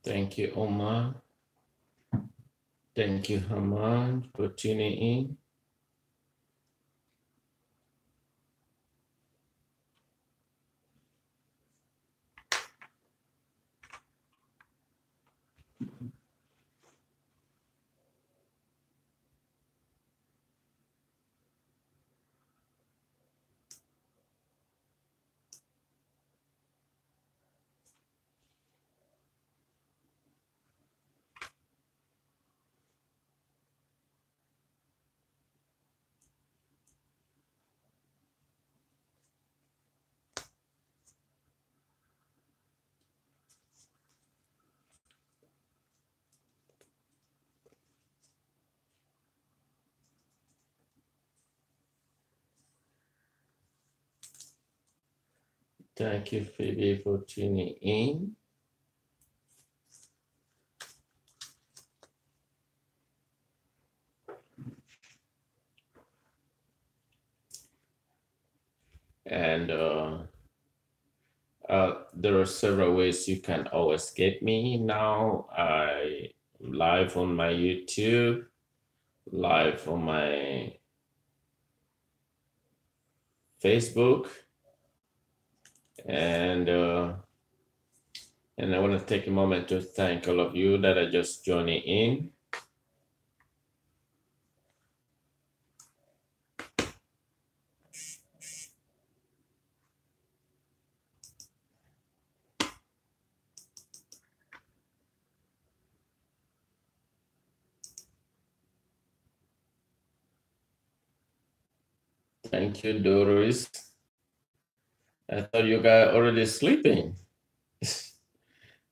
Thank you, Omar. Thank you, Haman, for tuning in. Thank you, Phoebe, for tuning in. And there are several ways you can always get me now. I'm live on my YouTube, live on my Facebook, and I want to take a moment to thank all of you that are just joining in. Thank you, Doris. I thought you guys already sleeping.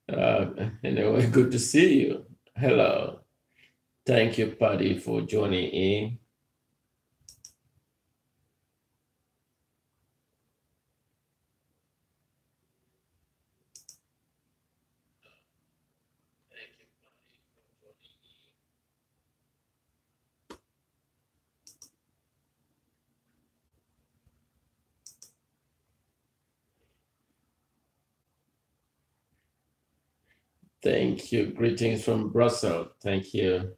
Anyway, good to see you. Hello. Thank you, Patty, for joining in. Thank you. Greetings from Brussels. Thank you.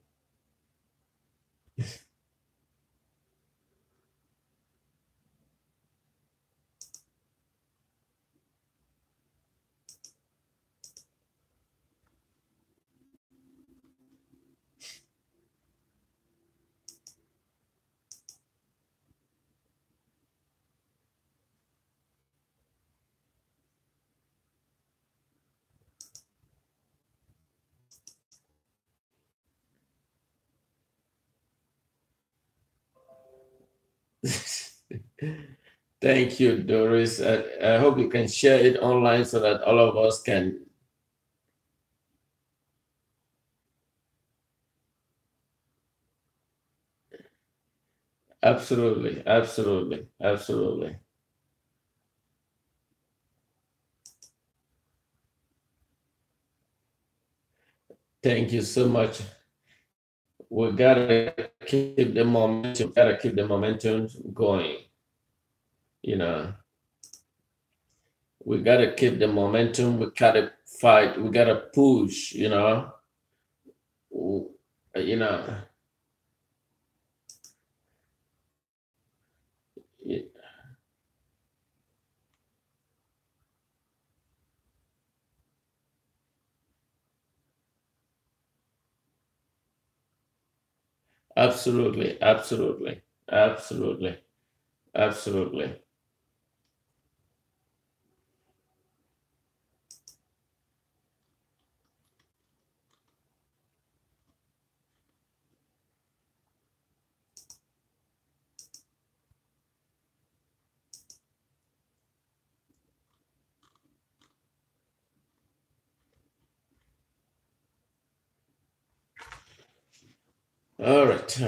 Thank you, Doris. I hope you can share it online so that all of us can. Absolutely, absolutely, absolutely. Thank you so much. We gotta keep the momentum. Gotta keep the momentum going. You know, we gotta keep the momentum. We gotta fight. We gotta push. You know. Absolutely, absolutely, absolutely, absolutely. All right.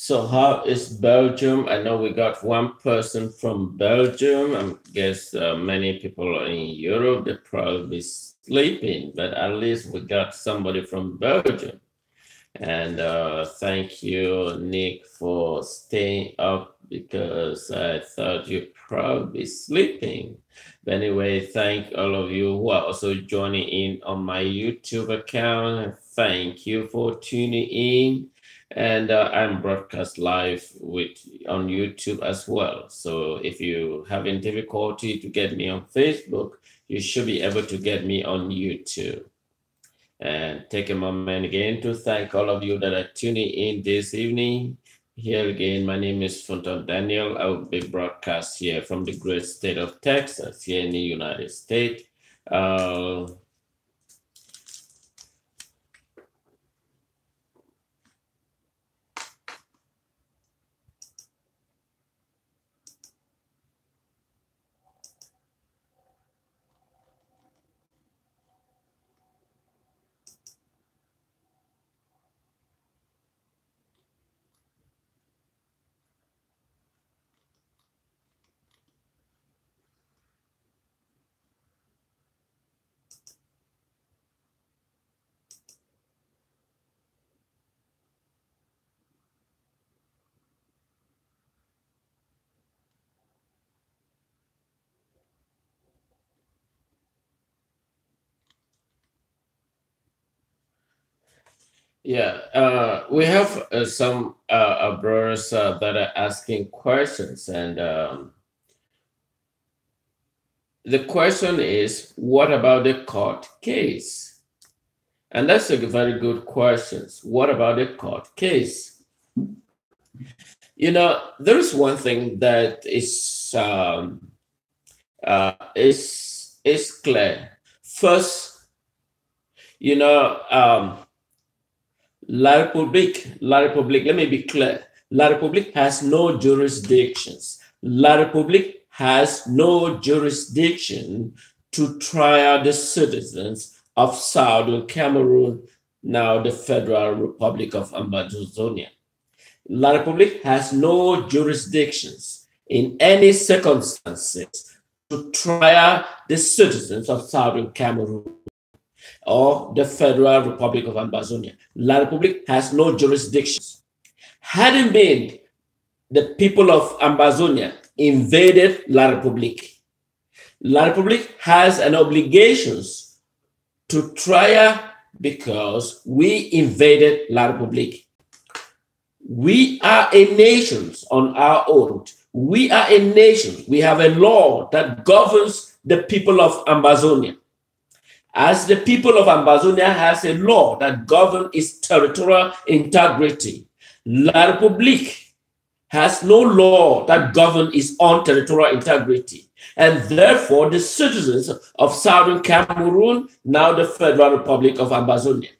So how is Belgium? I know we got one person from Belgium. I guess many people are in Europe, they're probably sleeping, but at least we got somebody from Belgium. And thank you, Nick, for staying up because I thought you'd probably sleeping. But anyway, thank all of you who are also joining in on my YouTube account. Thank you for tuning in. And I'm broadcast live with on YouTube as well. So if you having difficulty to get me on Facebook, you should be able to get me on YouTube. And take a moment again to thank all of you that are tuning in this evening. Here again, my name is Fonton Daniel. I will be broadcast here from the great state of Texas, here in the United States. Yeah, we have some brothers that are asking questions, and the question is, what about the court case? And that's a very good question. What about the court case? You know, there's one thing that is clear. First, you know, La Republique, let me be clear. La Republique has no jurisdictions. La Republique has no jurisdiction to try the citizens of Southern Cameroun, now the Federal Republic of Ambazonian. La Republique has no jurisdictions in any circumstances to try the citizens of Southern Cameroun or the Federal Republic of Ambazonian. La Republique has no jurisdictions. Hadn't been the people of Ambazonia invaded La Republique, La Republique has an obligation to try because we invaded La Republique. We are a nation on our own. We are a nation. We have a law that governs the people of Ambazonia. As the people of Ambazonia has a law that governs its territorial integrity, La Republique has no law that governs its own territorial integrity. And therefore, the citizens of Southern Cameroun, now the Federal Republic of Ambazonia,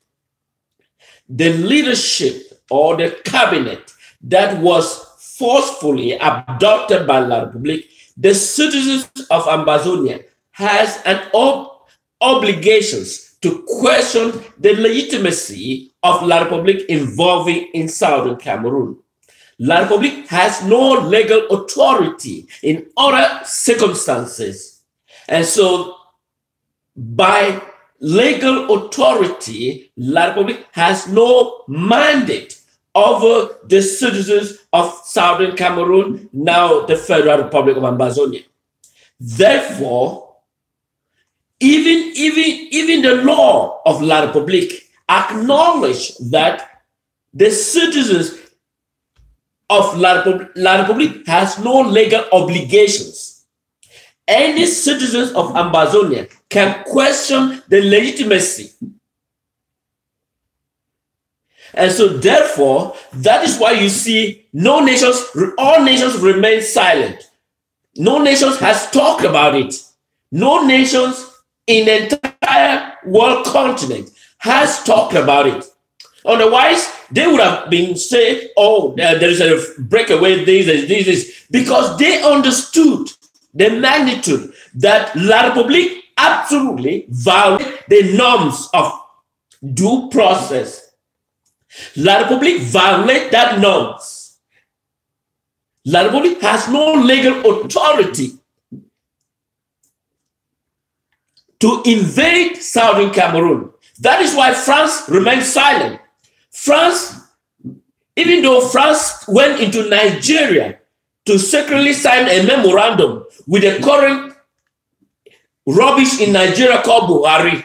the leadership or the cabinet that was forcefully adopted by La Republique, the citizens of Ambazonia has an obligations to question the legitimacy of La Republique involving in Southern Cameroon. La Republique has no legal authority in other circumstances. And so by legal authority, La Republique has no mandate over the citizens of Southern Cameroon, now the Federal Republic of Ambazonia. Therefore, even the law of La Republique acknowledge that the citizens of La Republique has no legal obligations. Any citizens of Ambazonia can question the legitimacy. And so therefore, that is why you see all nations remain silent. No nations has talked about it. No nations in the entire world continent has talked about it. Otherwise, they would have been saying, oh, there is a breakaway, this, because they understood the magnitude that La Republique absolutely violated the norms of due process. La Republique violated that norms. La Republique has no legal authority to invade southern Cameroon. That is why France remains silent. France, even though France went into Nigeria to secretly sign a memorandum with the current rubbish in Nigeria called Buhari,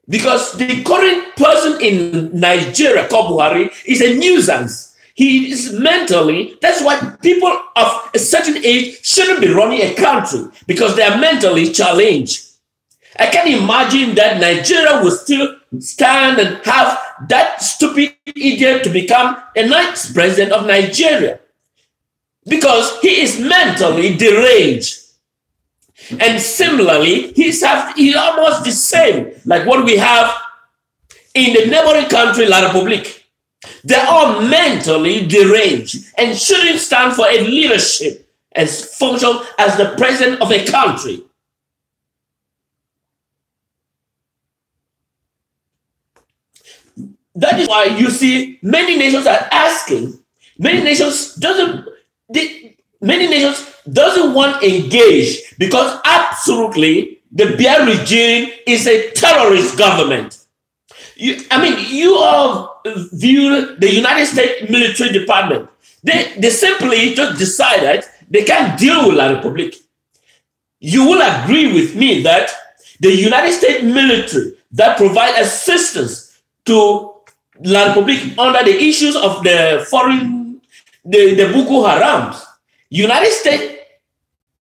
because the current person in Nigeria called Buhari is a nuisance. He is mentally, that's why people of a certain age shouldn't be running a country, because they are mentally challenged. I can imagine that Nigeria will still stand and have that stupid idiot to become a next president of Nigeria, because he is mentally deranged. And similarly, he's almost the same like what we have in the neighboring country, La Republique. They're all mentally deranged and shouldn't stand for a leadership and function as the president of a country. That is why you see many nations are asking, many nations doesn't want to engage, because absolutely the Biya regime is a terrorist government. You all view the United States military department. They simply just decided they can't deal with La Republique. You will agree with me that the United States military that provide assistance to La Republique under the issues of the the Boko Harams, United States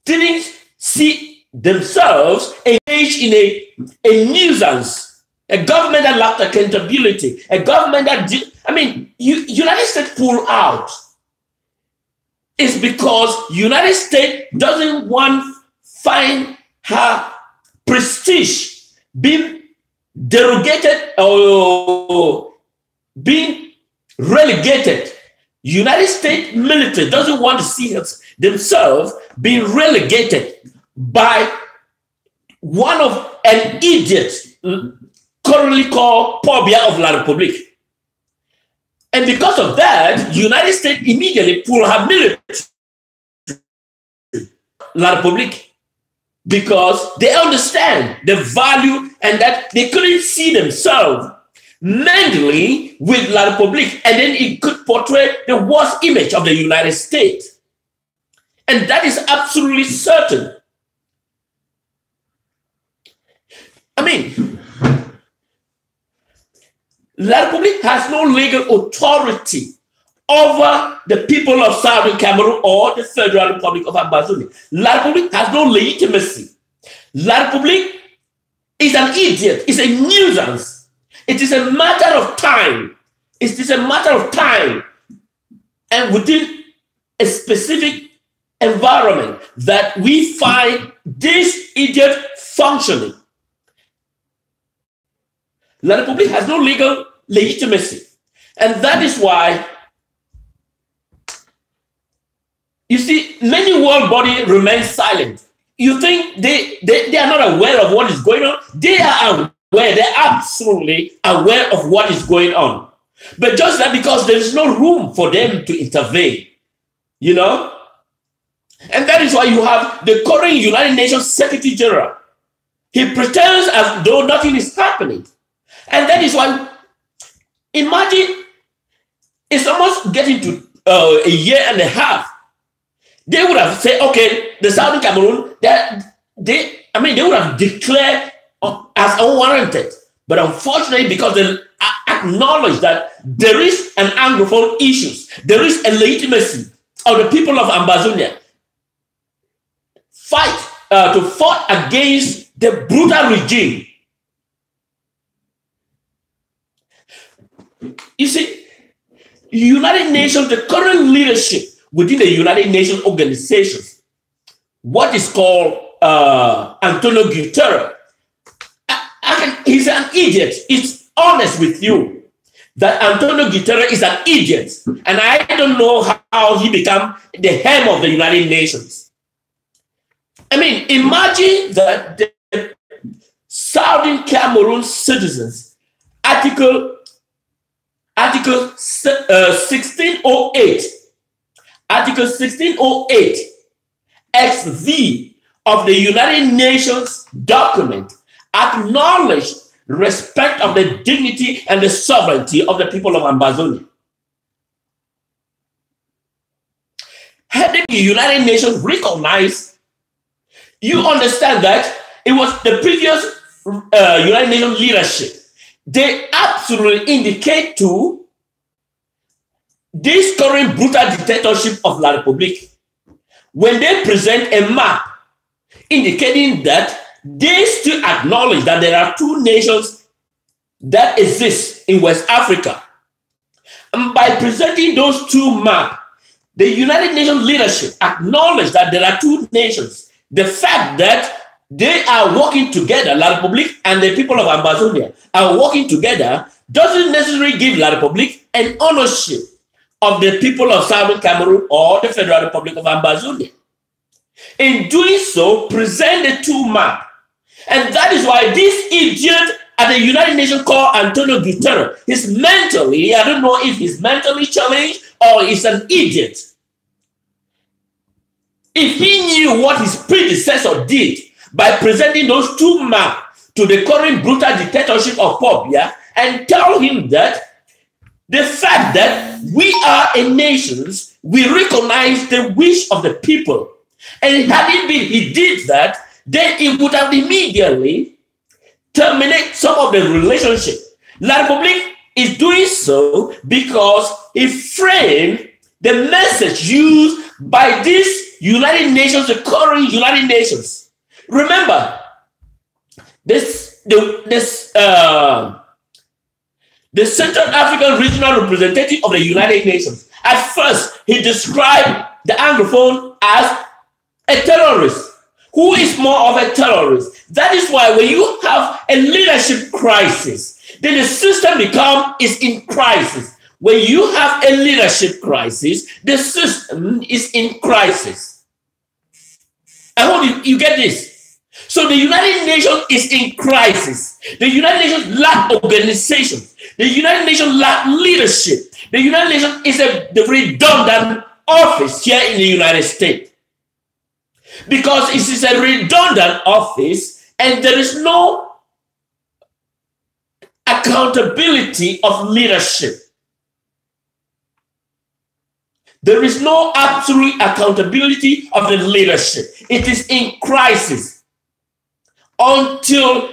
didn't see themselves engaged in a nuisance. A government that lacked accountability, a government that United States pull out. It's because United States doesn't want to find her prestige being derogated or being relegated. United States military doesn't want to see themselves being relegated by an idiot currently called Paul Biya of La Republique. And because of that, the United States immediately pulled her military La Republique, because they understand the value and that they couldn't see themselves mentally with La Republique, and then it could portray the worst image of the United States. And that is absolutely certain. La Republique has no legal authority over the people of Southern Cameroon or the Federal Republic of Ambazonian. La Republique has no legitimacy. La Republique is an idiot. It's a nuisance. It is a matter of time. It is a matter of time, and within a specific environment, that we find this idiot functioning. La Republique has no legal legitimacy. And that is why, you see, many world bodies remain silent. You think they are not aware of what is going on? They are aware. They're absolutely aware of what is going on. But just that, because there is no room for them to intervene, you know? And that is why you have the current United Nations Secretary General. He pretends as though nothing is happening. And that is why, imagine, it's almost getting to a year and a half. They would have said, okay, the Southern Cameroon, they would have declared as unwarranted. But unfortunately, because they acknowledge that there is an Anglophone issues, there is a legitimacy of the people of Ambazonian to fight against the brutal regime. You see, United Nations, the current leadership within the United Nations organizations, what is called Antonio Guterres, he's an idiot. It's honest with you that Antonio Guterres is an idiot. And I don't know how he became the head of the United Nations. Imagine that the Southern Cameroon citizens, Article 1608 Article 1608 XV of the United Nations document acknowledged respect of the dignity and the sovereignty of the people of Ambazonia. Had the United Nations recognized, you understand that it was the previous United Nations leadership. They absolutely indicate to this current brutal dictatorship of La Republique, when they present a map indicating that they still acknowledge that there are two nations that exist in West Africa. And by presenting those two maps, the United Nations leadership acknowledged that there are two nations. The fact that they are working together, La Republique and the people of Ambazonia are working together, doesn't necessarily give La Republique an ownership of the people of Southern Cameroon or the Federal Republic of Ambazonia. In doing so, present the two maps. And that is why this idiot at the United Nations called Antonio Guterres is mentally, I don't know if he's mentally challenged or he's an idiot. If he knew what his predecessor did by presenting those two maps to the current brutal dictatorship of Pobia and tell him that the fact that we are a nation, we recognize the wish of the people. And had it been he did that, then it would have immediately terminate some of the relationship. La Republique is doing so because it framed the message used by this United Nations, the current United Nations. Remember, the Central African Regional Representative of the United Nations, at first, he described the Anglophone as a terrorist. Who is more of a terrorist? That is why when you have a leadership crisis, then the system is in crisis. When you have a leadership crisis, the system is in crisis. I hope you get this. So the United Nations is in crisis. The United Nations lack organization. The United Nations lack leadership. The United Nations is the redundant office here in the United States. Because it is a redundant office and there is no accountability of leadership. There is no absolute accountability of the leadership. It is in crisis. Until,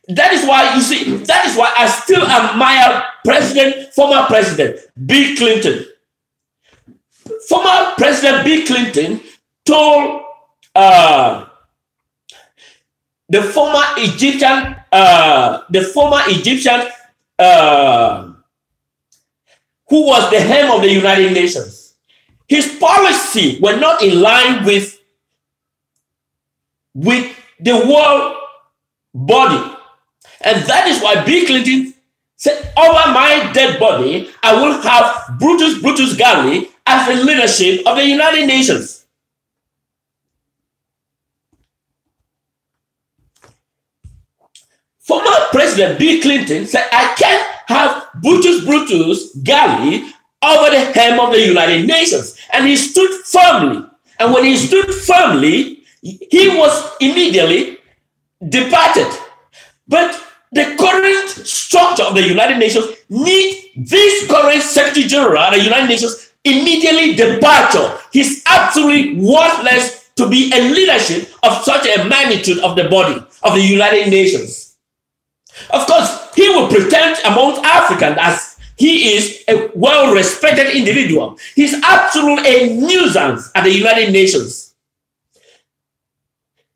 that is why, you see, that is why I still admire former President Bill Clinton. Former President Bill Clinton told the former Egyptian who was the head of the United Nations, his policy were not in line with the world body. And that is why Bill Clinton said, over my dead body, I will have Brutus Ghali as the leadership of the United Nations. Former President Bill Clinton said, I can't have Brutus Ghali over the helm of the United Nations. And he stood firmly. And when he stood firmly, he was immediately departed. But the current structure of the United Nations needs this current Secretary General of the United Nations immediately departure. He's absolutely worthless to be a leadership of such a magnitude of the body of the United Nations. Of course, he will pretend among Africans as he is a well-respected individual. He's absolutely a nuisance at the United Nations.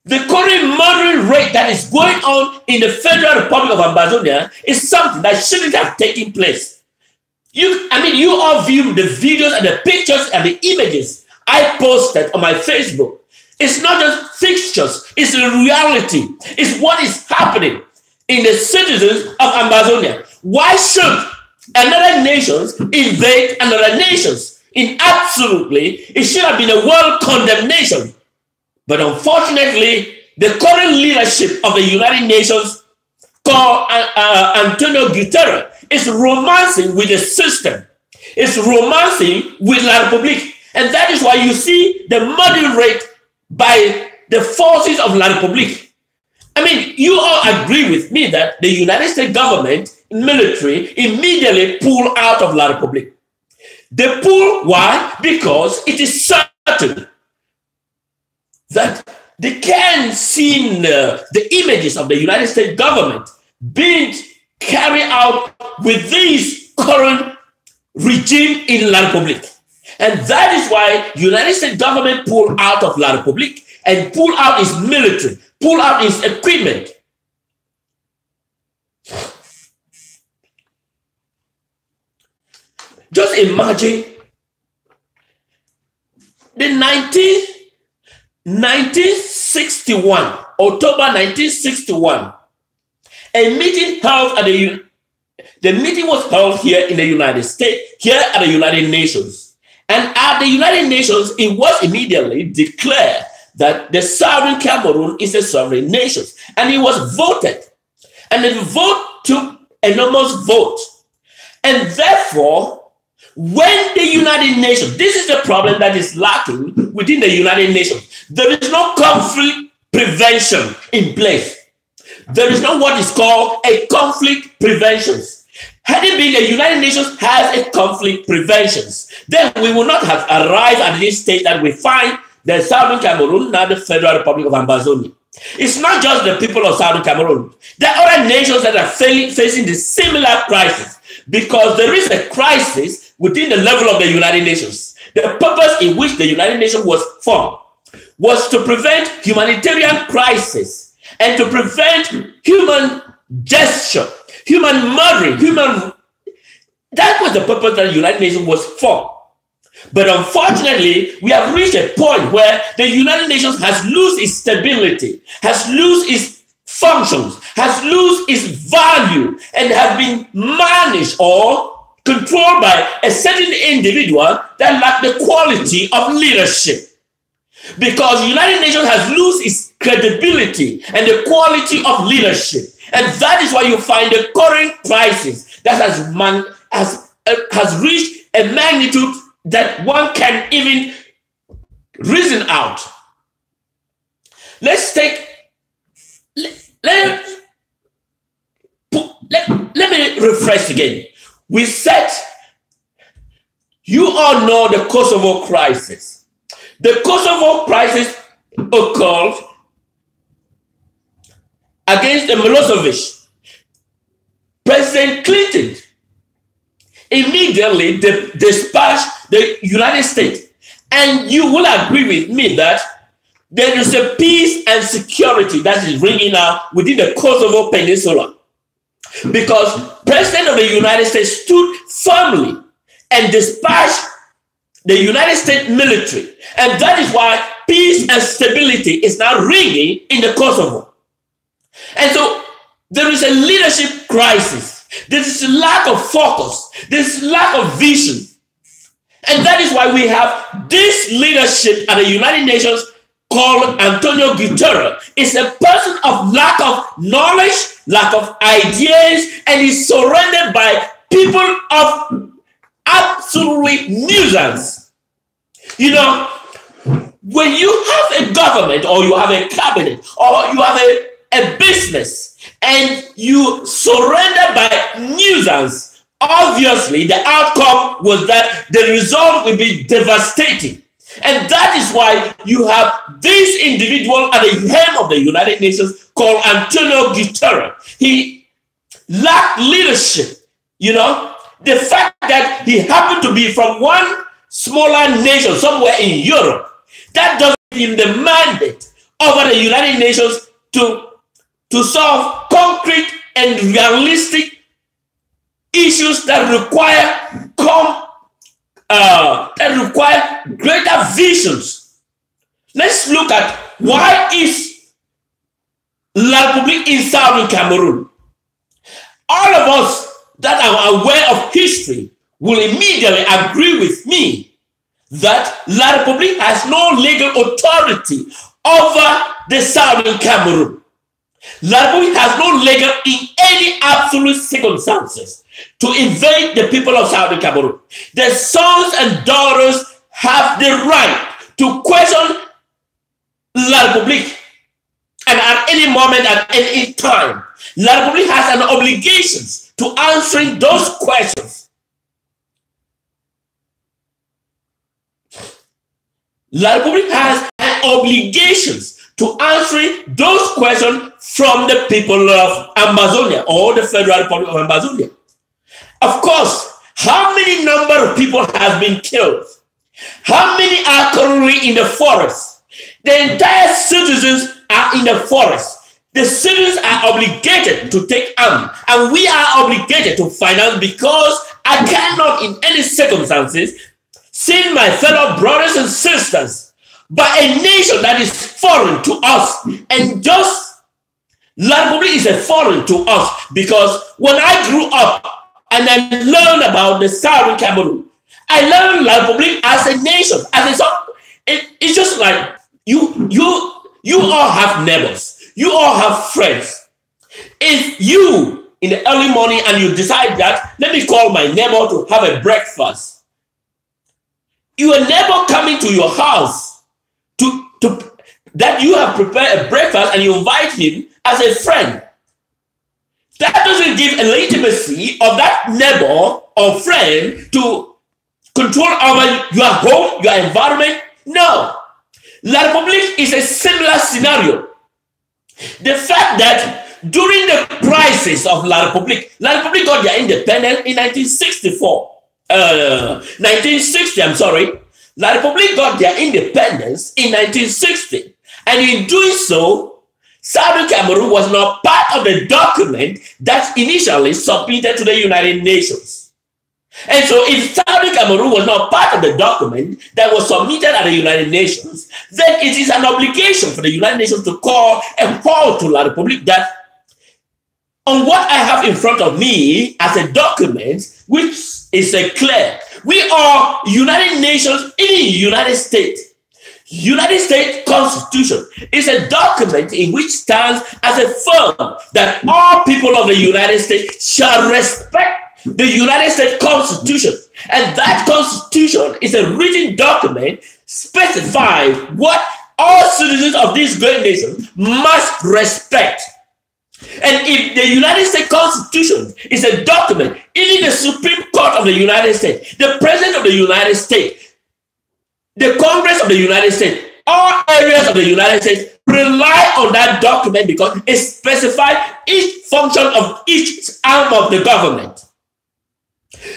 The current murdering rate that is going on in the Federal Republic of Ambazonia is something that shouldn't have taken place. You all view the videos and the pictures and the images I posted on my Facebook. It's not just fixtures, it's the reality. It's what is happening in the citizens of Ambazonia. Why should another nation invade another nation? It should have been a world condemnation. But unfortunately, the current leadership of the United Nations, called Antonio Guterres, is romancing with the system. It's romancing with La Republique. And that is why you see the murder rate by the forces of La Republique. I mean, you all agree with me that the United States government military immediately pulled out of La Republique. They pull, why? Because it is certain that they can't see the images of the United States government being carried out with this current regime in La Republique. And that is why United States government pulled out of La Republique and pulled out its military, pulled out its equipment. Just imagine the 1961, October 1961, a meeting held at the meeting was held here in the United States, here at the United Nations. And at the United Nations, it was immediately declared that the Southern Cameroon is a sovereign nation. And it was voted. And the vote took enormous vote. And therefore, when the United Nations, this is the problem that is lacking within the United Nations. There is no conflict prevention in place. There is not what is called a conflict prevention. Had it been the United Nations has a conflict prevention, then we would not have arrived at this stage that we find the Southern Cameroon, now the Federal Republic of Ambazonian. It's not just the people of Southern Cameroon. There are other nations that are facing the similar crisis, because there is a crisis within the level of the United Nations. The purpose in which the United Nations was formed was to prevent humanitarian crisis and to prevent human gesture, human murdering, that was the purpose that the United Nations was formed. But unfortunately, we have reached a point where the United Nations has lost its stability, has lost its functions, has lost its value, and have been managed or controlled by a certain individual that lack the quality of leadership. Because the United Nations has lost its credibility and the quality of leadership. And that is why you find the current crisis that has reached a magnitude that one can even reason out. Let's take, let me refresh again. We said, you all know the Kosovo crisis. The Kosovo crisis occurred against the Milosevic. President Clinton immediately dispatched the United States. And you will agree with me that there is a peace and security that is ringing out within the Kosovo Peninsula. Because President of the United States stood firmly and dispatched the United States military. And that is why peace and stability is now ringing in the Kosovo. And so there is a leadership crisis. There is a lack of focus. There is lack of vision. And that is why we have this leadership at the United Nations called Antonio Guterres. It's a person of lack of knowledge, lack of ideas, and is surrounded by people of absolutely nuisance. You know, when you have a government or you have a cabinet or you have a business and you surrender by nuisance, obviously the outcome was that the result will be devastating. And that is why you have this individual at the helm of the United Nations called Antonio Guterres. He lacked leadership. You know, the fact that he happened to be from one smaller nation somewhere in Europe, that doesn't give him the mandate over the United Nations to solve concrete and realistic issues that require greater visions. Let's look at why is La Republique in Southern Cameroon. All of us that are aware of history will immediately agree with me that La Republique has no legal authority over the Southern Cameroon. La Republique has no legal in any absolute circumstances to invade the people of Southern Cameroon. The sons and daughters have the right to question La Republique, and at any moment, at any time, La Republique has an obligation to answering those questions. La Republique has an obligation to answering those questions from the people of Ambazonian or the Federal Republic of Ambazonian. Of course, how many number of people have been killed? How many are currently in the forest? The entire citizens are in the forest. The citizens are obligated to take arms, and we are obligated to finance, because I cannot in any circumstances send my fellow brothers and sisters by a nation that is foreign to us. And just La Republique is a foreign to us, because when I grew up and I learned about the Southern Cameroon, I learned La Republique as a nation, as a son. It's just like you all have neighbors, you all have friends. If you in the early morning and you decide that, let me call my neighbor to have a breakfast, your neighbor coming to your house that you have prepared a breakfast and you invite him as a friend, that doesn't give a legitimacy of that neighbor or friend to control over your home, your environment. No. La Republique is a similar scenario. The fact that during the crisis of La Republique got their independence in 1960, I'm sorry. La Republique got their independence in 1960. And in doing so, Southern Cameroon was not part of the document that initially submitted to the United Nations. And so if Southern Cameroon was not part of the document that was submitted at the United Nations, then it is an obligation for the United Nations to call a halt to La Republique, that on what I have in front of me as a document, which is a clear, we are United Nations in the United States. United States Constitution is a document in which stands as a firm that all people of the United States shall respect the United States Constitution. And that Constitution is a written document specifying what all citizens of this great nation must respect. And if the United States Constitution is a document, even the Supreme Court of the United States, the President of the United States, the Congress of the United States, all areas of the United States rely on that document, because it specifies each function of each arm of the government.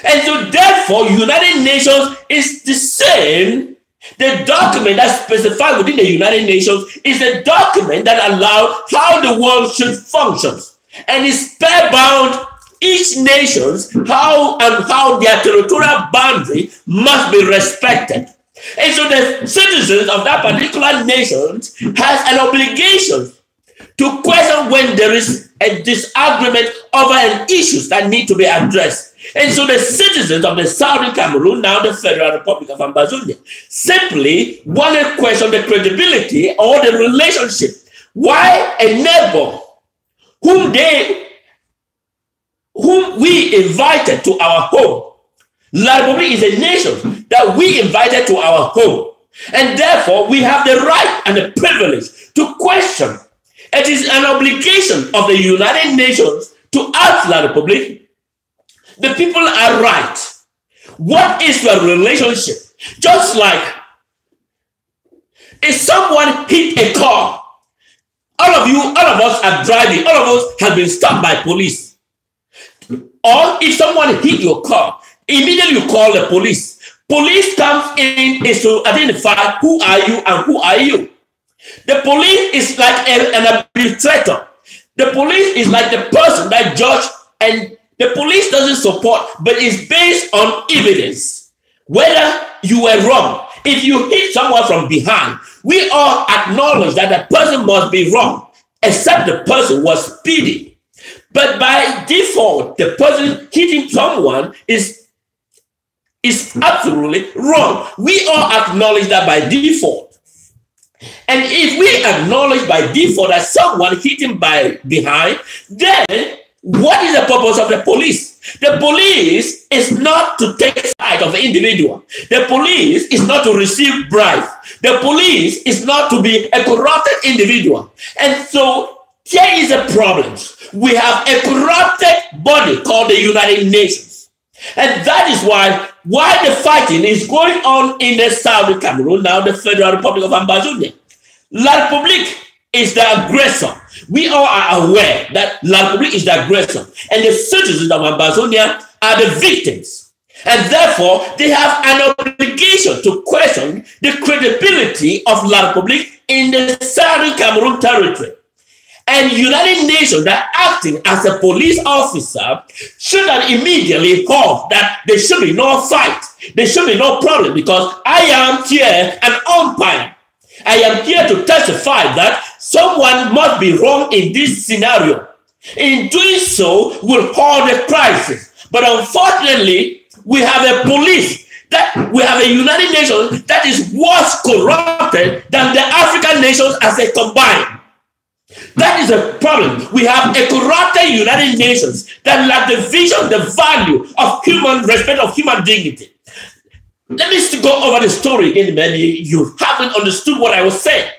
And so therefore, United Nations is the same. The document that's specified within the United Nations is a document that allows how the world should function, and is spellbound each nation's how their territorial boundary must be respected. And so the citizens of that particular nation has an obligation to question when there is a disagreement over an issues that need to be addressed. And so the citizens of the Southern Cameroon, now the Federal Republic of Ambazonian, simply want to question the credibility or the relationship. Why a neighbor whom we invited to our home, La Republique is a nation that we invited to our home, and therefore we have the right and the privilege to question. It is an obligation of the United Nations to ask La Republique, the people are right. What is your relationship? Just like if someone hit a car, all of us are driving, all of us have been stopped by police. Or if someone hit your car, immediately you call the police. Police comes in is to identify who are you and who are you. The police is like an arbitrator. The police is like the person that judge, and the police doesn't support, but it's based on evidence. Whether you were wrong. If you hit someone from behind, we all acknowledge that the person must be wrong, except the person was speeding. But by default, the person hitting someone is absolutely wrong. We all acknowledge that by default. And if we acknowledge by default that someone hit him by behind, then what is the purpose of the police? The police is not to take side of the individual. The police is not to receive bribes. The police is not to be a corrupted individual. And so here is a problem. We have a corrupted body called the United Nations. And that is why the fighting is going on in the southern Cameroon, now the Federal Republic of Ambazonian. La Republique is the aggressor. We all are aware that La Republique is the aggressor, and the citizens of Ambazonia are the victims. And therefore, they have an obligation to question the credibility of La Republique in the southern Cameroon territory. And United Nations that acting as a police officer should have immediately halt that there should be no fight. There should be no problem, because I am here an umpire. I am here to testify that someone must be wrong in this scenario. In doing so, we'll halt the crisis. But unfortunately, we have a police we have a United Nations that is worse corrupted than the African nations as a combined. That is a problem. We have a corrupted United Nations that lack the vision, the value of human respect, of human dignity. Let me go over the story again, man. You haven't understood what I was saying.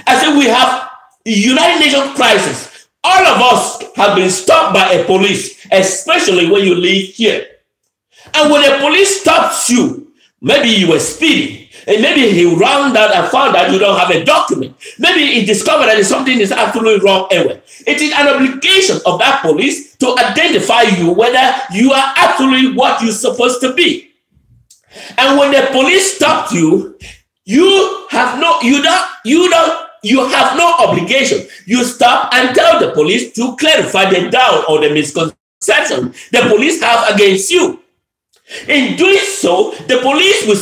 I said we have a United Nations crisis. All of us have been stopped by a police, especially when you live here. And when the police stops you, maybe you were speeding, and maybe he rounded out and found out you don't have a document. Maybe he discovered that something is absolutely wrong anyway. It is an obligation of that police to identify you whether you are actually what you're supposed to be. And when the police stopped you, you have no obligation. You stop and tell the police to clarify the doubt or the misconception the police have against you. In doing so, the police will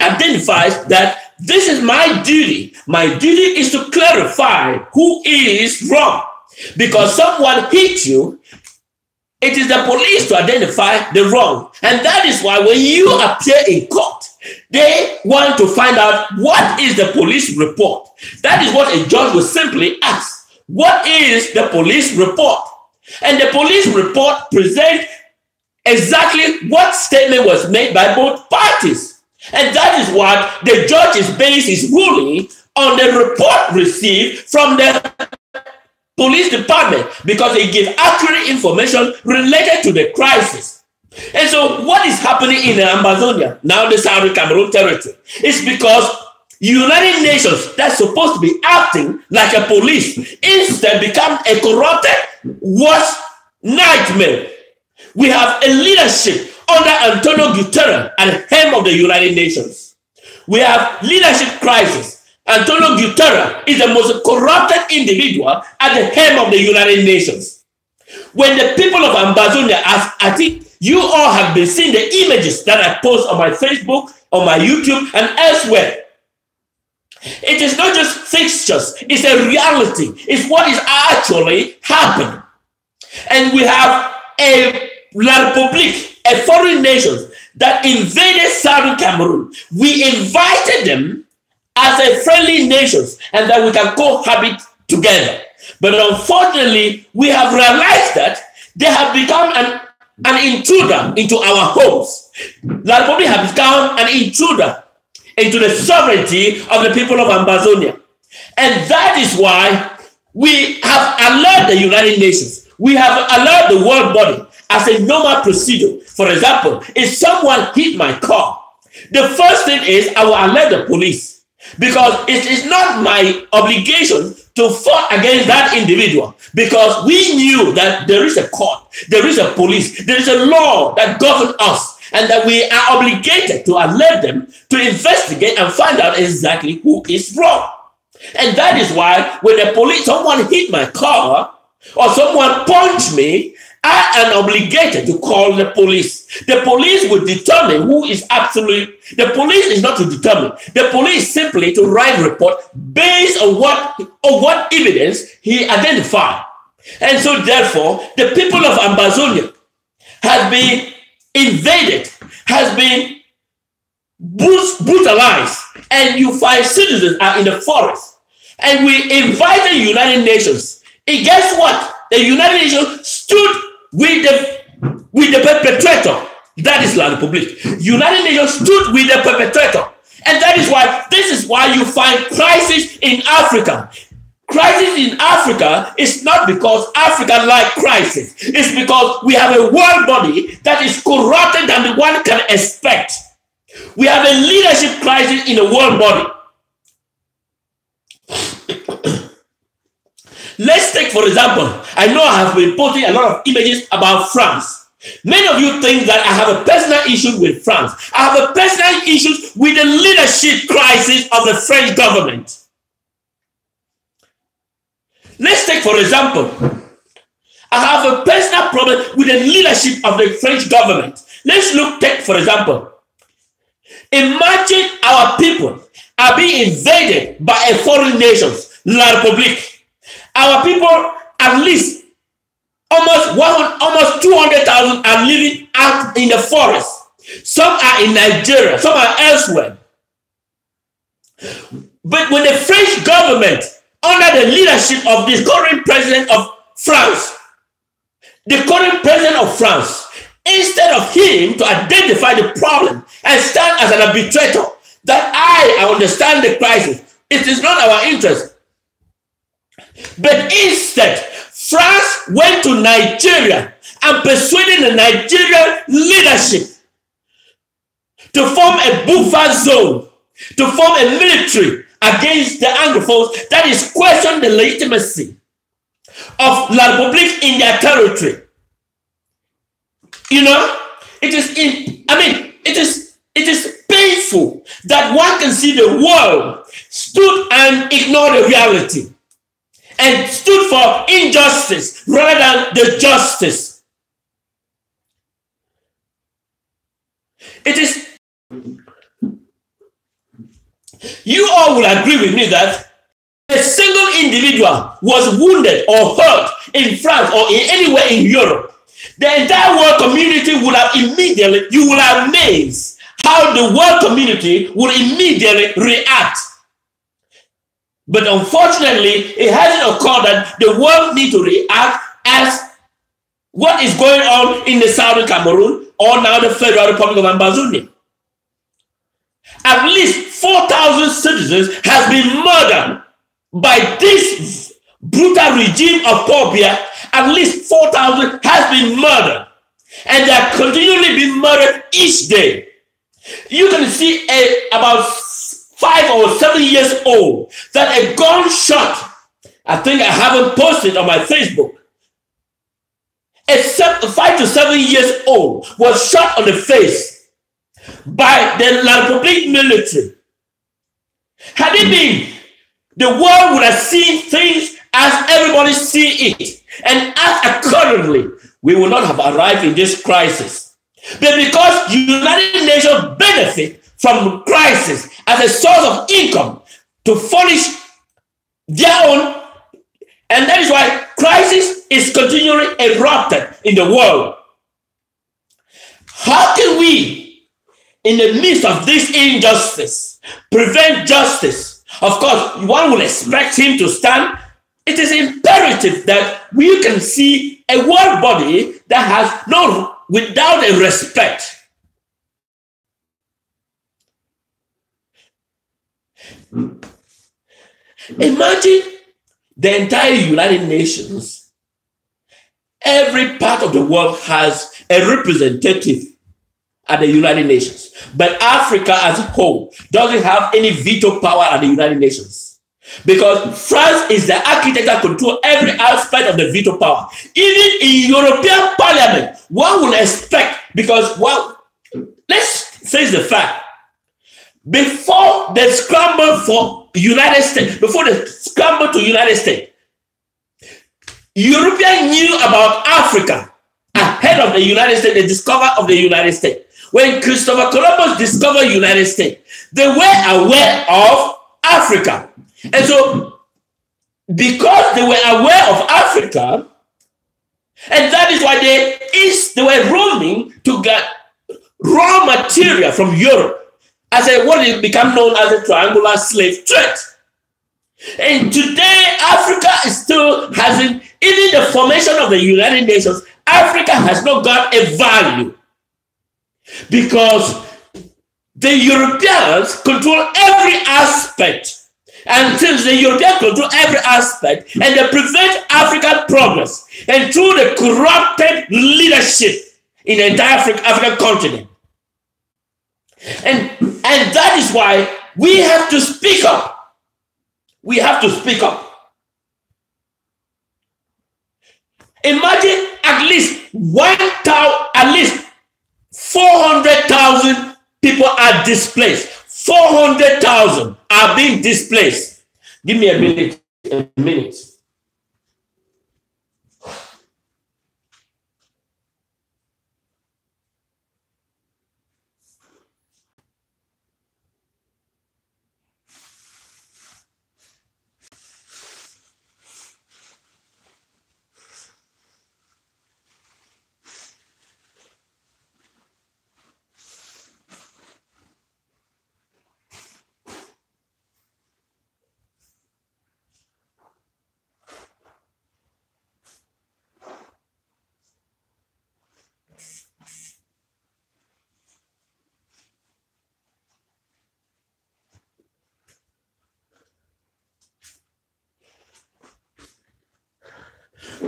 identify that this is my duty. My duty is to clarify who is wrong. Because someone hit you, it is the police to identify the wrong. And that is why when you appear in court, they want to find out what is the police report. That is what a judge will simply ask. What is the police report? And the police report presents exactly what statement was made by both parties. And that is what the judge is based his ruling on, the report received from the police department, because they give accurate information related to the crisis. And so what is happening in Ambazonia, now the Southern Cameroon territory, is because United Nations that's supposed to be acting like a police instead become a corrupted worst nightmare. We have a leadership under Antonio Guterres at the helm of the United Nations. We have leadership crisis. Antonio Guterres is the most corrupted individual at the helm of the United Nations. When the people of Ambazonia, I think you all have been seeing the images that I post on my Facebook, on my YouTube, and elsewhere. It is not just fixtures, it's a reality. It's what is actually happening. And we have a La Republique, a foreign nation that invaded Southern Cameroon. We invited them as a friendly nation and that we can cohabit together. But unfortunately, we have realized that they have become an intruder into our homes. La Republique has become an intruder into the sovereignty of the people of Ambazonia. And that is why we have alerted the United Nations. We have alerted the world body as a normal procedure. For example, if someone hit my car, the first thing is I will alert the police, because it is not my obligation to fight against that individual, because we knew that there is a court, there is a police, there is a law that governs us, and that we are obligated to alert them to investigate and find out exactly who is wrong. And that is why when the police, someone hit my car or someone punched me, I am obligated to call the police. The police will determine who is absolutely. The police is not to determine. The police simply to write a report based on what evidence he identified. And so therefore, the people of Ambazonia has been invaded, has been brutalized, and you find citizens are in the forest. And we invited the United Nations. And guess what? The United Nations stood with the with the perpetrator. That is La Republique. United Nations stood with the perpetrator. And that is why you find crisis in Africa. Crisis in Africa is not because Africa like crisis. It's because we have a world body that is corrupted than the one can expect. We have a leadership crisis in the world body. Let's take, for example, I know I have been posting a lot of images about France. Many of you think that I have a personal issue with France. I have a personal issue with the leadership crisis of the French government. Let's take, for example, I have a personal problem with the leadership of the French government. Let's take, for example, imagine our people are being invaded by a foreign nation, La Republique. Our people, at least almost 200,000 are living out in the forest. Some are in Nigeria, some are elsewhere. But when the French government, under the leadership of the current president of France, instead of him to identify the problem and stand as an arbitrator, that I understand the crisis, it is not our interest. But instead, France went to Nigeria and persuaded the Nigerian leadership to form a buffer zone, to form a military against the Anglophones that is question the legitimacy of La Republique in their territory. You know, it is painful that one can see the world stood and ignored the reality and stood for injustice rather than the justice. It is, you all will agree with me that a single individual was wounded or hurt in France or in anywhere in Europe, the entire world community would have immediately, you will have amazed how the world community will immediately react. But unfortunately, it hasn't occurred that the world needs to react as what is going on in the southern Cameroon or now the Federal Republic of Ambazonian. At least 4,000 citizens have been murdered by this brutal regime of Paul Biya. At least 4,000 has been murdered. And they are continually being murdered each day. You can see about 5 or 7 years old that a gunshot, I think I haven't posted on my Facebook, a 5 to 7 years old was shot on the face by the La Republique military. Had it been, the world would have seen things as everybody see it and act accordingly. We would not have arrived in this crisis. But because the United Nations benefit from crisis as a source of income to furnish their own, and that is why crisis is continually erupted in the world. How can we, in the midst of this injustice, prevent justice? Of course, one will expect him to stand. It is imperative that we can see a world body that has no, without a respect. Imagine the entire United Nations. Every part of the world has a representative at the United Nations. But Africa as a whole doesn't have any veto power at the United Nations. Because France is the architect that controls every aspect of the veto power. Even in European Parliament, one will expect, because, well, let's face the fact, before the scramble for United States, before the scramble to United States, Europeans knew about Africa ahead of the United States, the discovery of the United States. When Christopher Columbus discovered the United States, they were aware of Africa. And so, because they were aware of Africa, and that is why they were roaming to get raw material from Europe as what has become known as a triangular slave trade. And today, Africa is still hasn't, even the formation of the United Nations, Africa has not got a value because the Europeans control every aspect. And since the Europeans control every aspect and they prevent African progress, and through the corrupted leadership in the entire African continent. And that is why we have to speak up. We have to speak up. Imagine at least 400,000 people are displaced. 400,000 are being displaced. Give me a minute.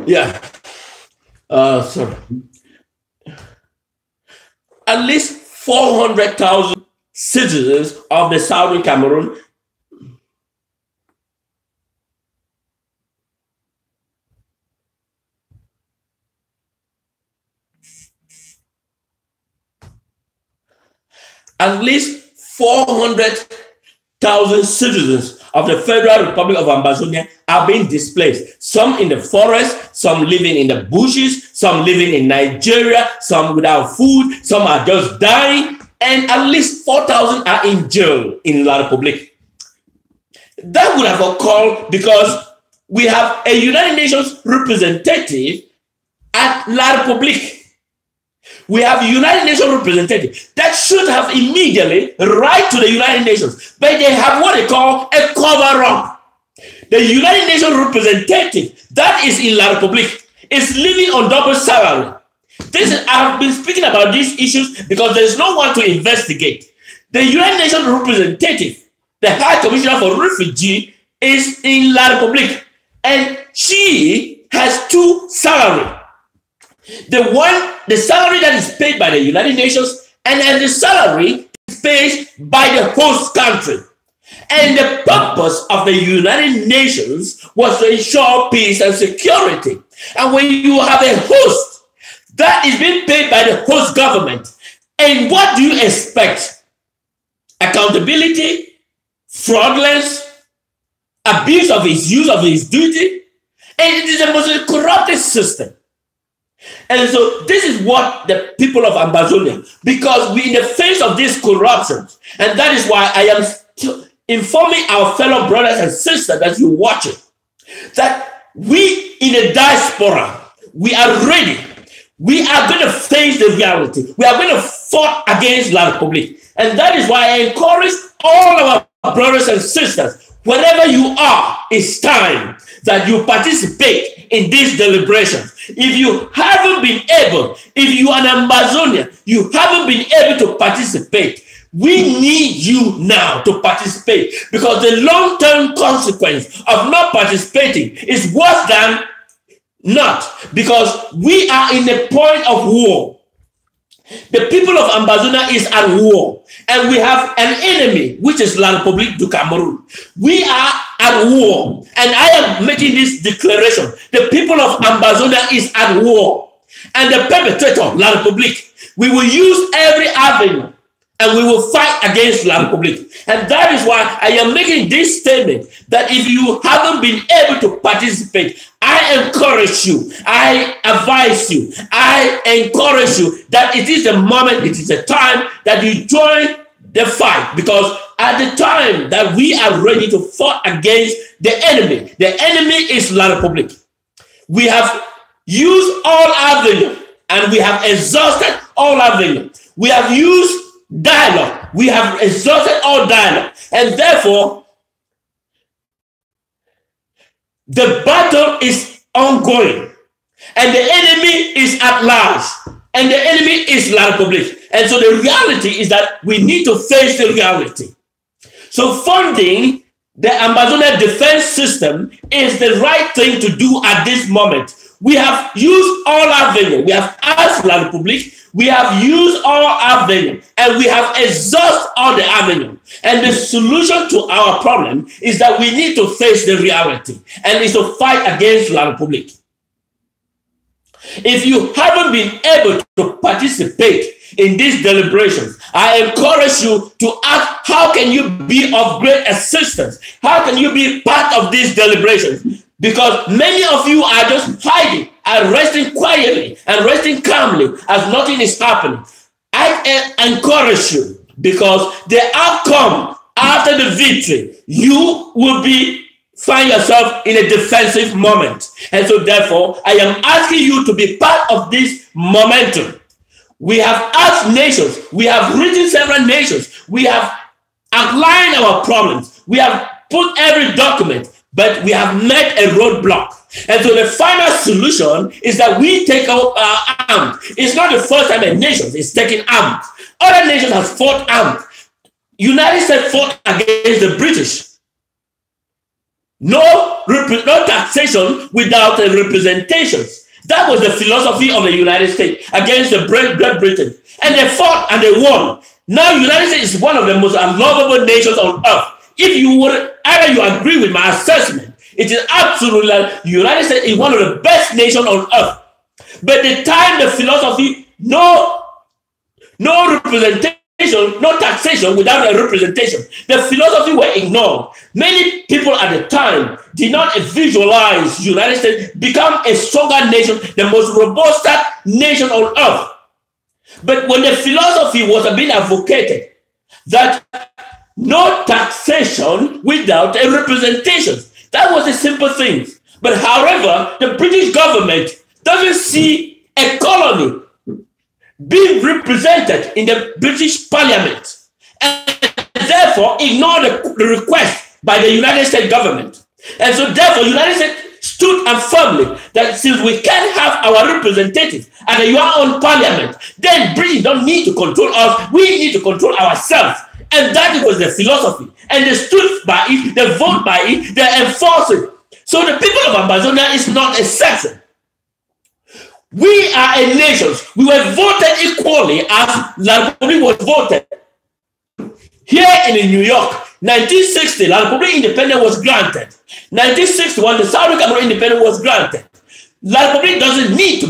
Yeah. Sorry. At least 400,000 citizens of the southern Cameroon citizens of the Federal Republic of Ambazonian are being displaced. Some in the forest, some living in the bushes, some living in Nigeria, some without food, some are just dying, and at least 4,000 are in jail in La Republique. That would have occurred because we have a United Nations representative at La Republique. We have a United Nations representative that should have immediately write to the United Nations, but they have what they call a cover-up. The United Nations representative that is in La Republique is living on double salary. I've been speaking about these issues because there's no one to investigate. The United Nations representative, the High Commissioner for Refugee, is in La Republique, and she has two salaries. The salary that is paid by the United Nations, and then the salary is paid by the host country. And the purpose of the United Nations was to ensure peace and security. And when you have a host that is being paid by the host government, and what do you expect? Accountability, fraudulence, abuse of his use of his duty, and it is the most corrupted system. And so this is what the people of Ambazonian, because we in the face of this corruption, and that is why I am informing our fellow brothers and sisters that you watch it, that we in the diaspora, we are ready. We are going to face the reality. We are going to fight against La Republique. And that is why I encourage all of our brothers and sisters, wherever you are, it's time that you participate in these deliberations. If you haven't been able, if you are an Ambazonian, you haven't been able to participate, we need you now to participate, because the long-term consequence of not participating is worse than not, because we are in a point of war. The people of Ambazonia is at war, and we have an enemy, which is La Republique du Cameroun. We are at war, and I am making this declaration. The people of Ambazonia is at war, and the perpetrator, La Republique, we will use every avenue, and we will fight against La Republique. And that is why I am making this statement, that if you haven't been able to participate, I encourage you, I advise you, I encourage you that it is the moment, it is the time that you join the fight, because at the time that we are ready to fight against the enemy is La Republique. We have used all avenues, and we have exhausted all avenues. We have used dialogue. We have exhausted all dialogue, and therefore the battle is ongoing. And the enemy is at large. And the enemy is La Republique. And so the reality is that we need to face the reality. So funding the Ambazonian defense system is the right thing to do at this moment. We have used all avenues. We have asked La Republique. We have used all avenues. And we have exhausted all the avenues. And the solution to our problem is that we need to face the reality. And it's to fight against La Republique. If you haven't been able to participate in these deliberations, I encourage you to ask, how can you be of great assistance? How can you be part of these deliberations? Because many of you are just hiding and resting quietly and resting calmly as nothing is happening. I encourage you, because the outcome after the victory, you will find yourself in a defensive moment. And so therefore, I am asking you to be part of this momentum. We have asked nations, we have written several nations, we have outlined our problems, we have put every document, but we have met a roadblock. And so the final solution is that we take our arms. It's not the first time a nation is taking arms. Other nations have fought arms. United States fought against the British. No taxation without representations. That was the philosophy of the United States against the Great Britain. And they fought and they won. Now, the United States is one of the most unlovable nations on earth. If you would, either you agree with my assessment, it is absolutely like the United States is one of the best nations on earth. But the time the philosophy, no representation, no taxation without a representation, the philosophy were ignored. Many people at the time did not visualize the United States become a stronger nation, the most robust nation on earth. But when the philosophy was being advocated, that no taxation without a representation, that was a simple thing. But however, the British government doesn't see a colony being represented in the British Parliament, and therefore ignore the request by the United States government. And so therefore, the United States stood and firmly that since we can't have our representatives and your own parliament, then Britain don't need to control us, we need to control ourselves. And that was the philosophy. And they stood by it, they vote by it, they enforce it. So the people of Ambazonia is not a section. We are a nation. We were voted equally as La Republique was voted. Here in New York, 1960, La Republique independence was granted. 1961, the Southern Cameroon independence was granted. La Republique doesn't need to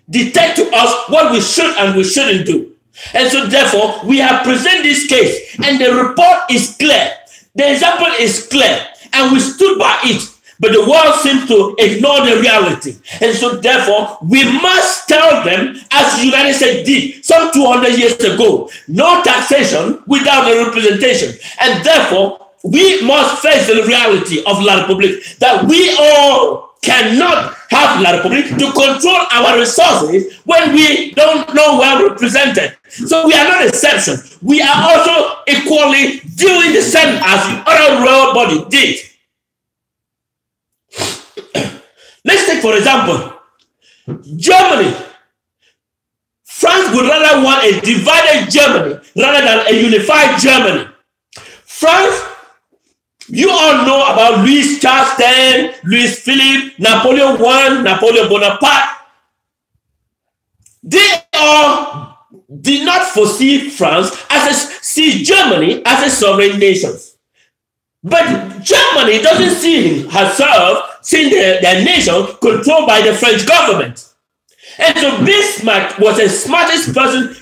dictate to us what we should and we shouldn't do. And so therefore, we have presented this case, and the report is clear. The example is clear, and we stood by it. But the world seems to ignore the reality. And so therefore, we must tell them, as the United States did some 200 years ago, no taxation without a representation. And therefore, we must face the reality of La Republique, that we all cannot have La Republique to control our resources when we don't know well represented. So we are not exception. We are also equally doing the same as the other royal body did. Let's take, for example, Germany. France would rather want a divided Germany rather than a unified Germany. France, you all know about Louis Charles X, Louis Philippe, Napoleon I, Napoleon Bonaparte. They all did not foresee France see Germany as a sovereign nation. But Germany doesn't see herself, seeing their nation controlled by the French government. And so Bismarck was the smartest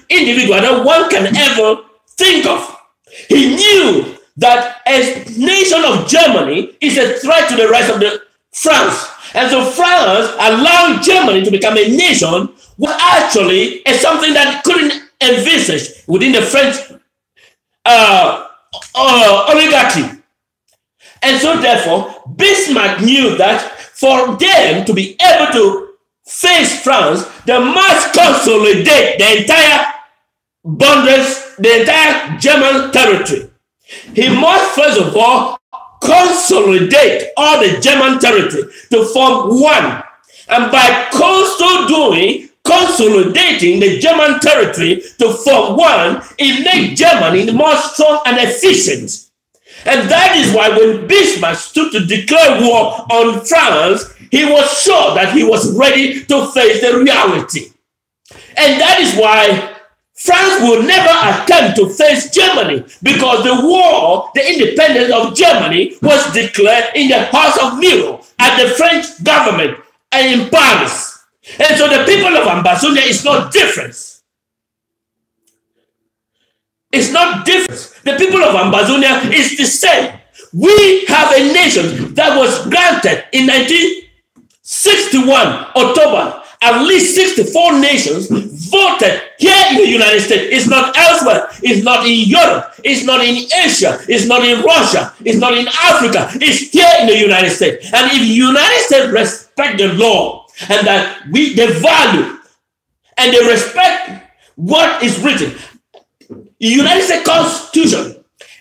individual that one can ever think of. He knew that a nation of Germany is a threat to the rest of France. And so France allowing Germany to become a nation was actually something that couldn't envisage within the French oligarchy. And so therefore, Bismarck knew that for them to be able to face France, they must consolidate the entire boundaries, the entire German territory. He must first of all consolidate all the German territory to form one. And by so doing, consolidating the German territory to form one, it made Germany more strong and efficient. And that is why when Bismarck stood to declare war on France, he was sure that he was ready to face the reality. And that is why France will never attempt to face Germany, because the war, the independence of Germany, was declared in the House of Miro at the French government and in Paris. And so the people of Ambazonia is not different. It's not different. The people of Ambazonia is the same. We have a nation that was granted in 1961, October. At least 64 nations voted here in the United States. It's not elsewhere. It's not in Europe. It's not in Asia. It's not in Russia. It's not in Africa. It's here in the United States. And if the United States respect the law and that they value and they respect what is written, the United States Constitution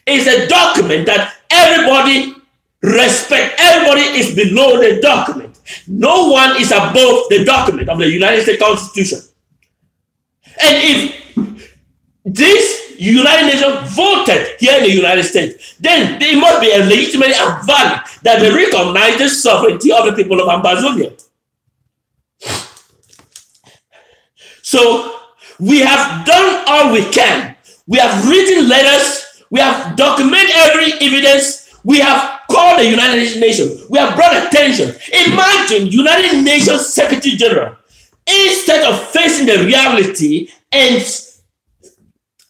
is a document that everybody respects. Everybody is below the document. No one is above the document of the United States Constitution. And if this United Nations voted here in the United States, then it must be a legitimate and valid that they recognize the sovereignty of the people of Ambazonia. So we have done all we can. We have written letters. We have documented every evidence. We have called the United Nations. We have brought attention. Imagine United Nations Secretary General, instead of facing the reality and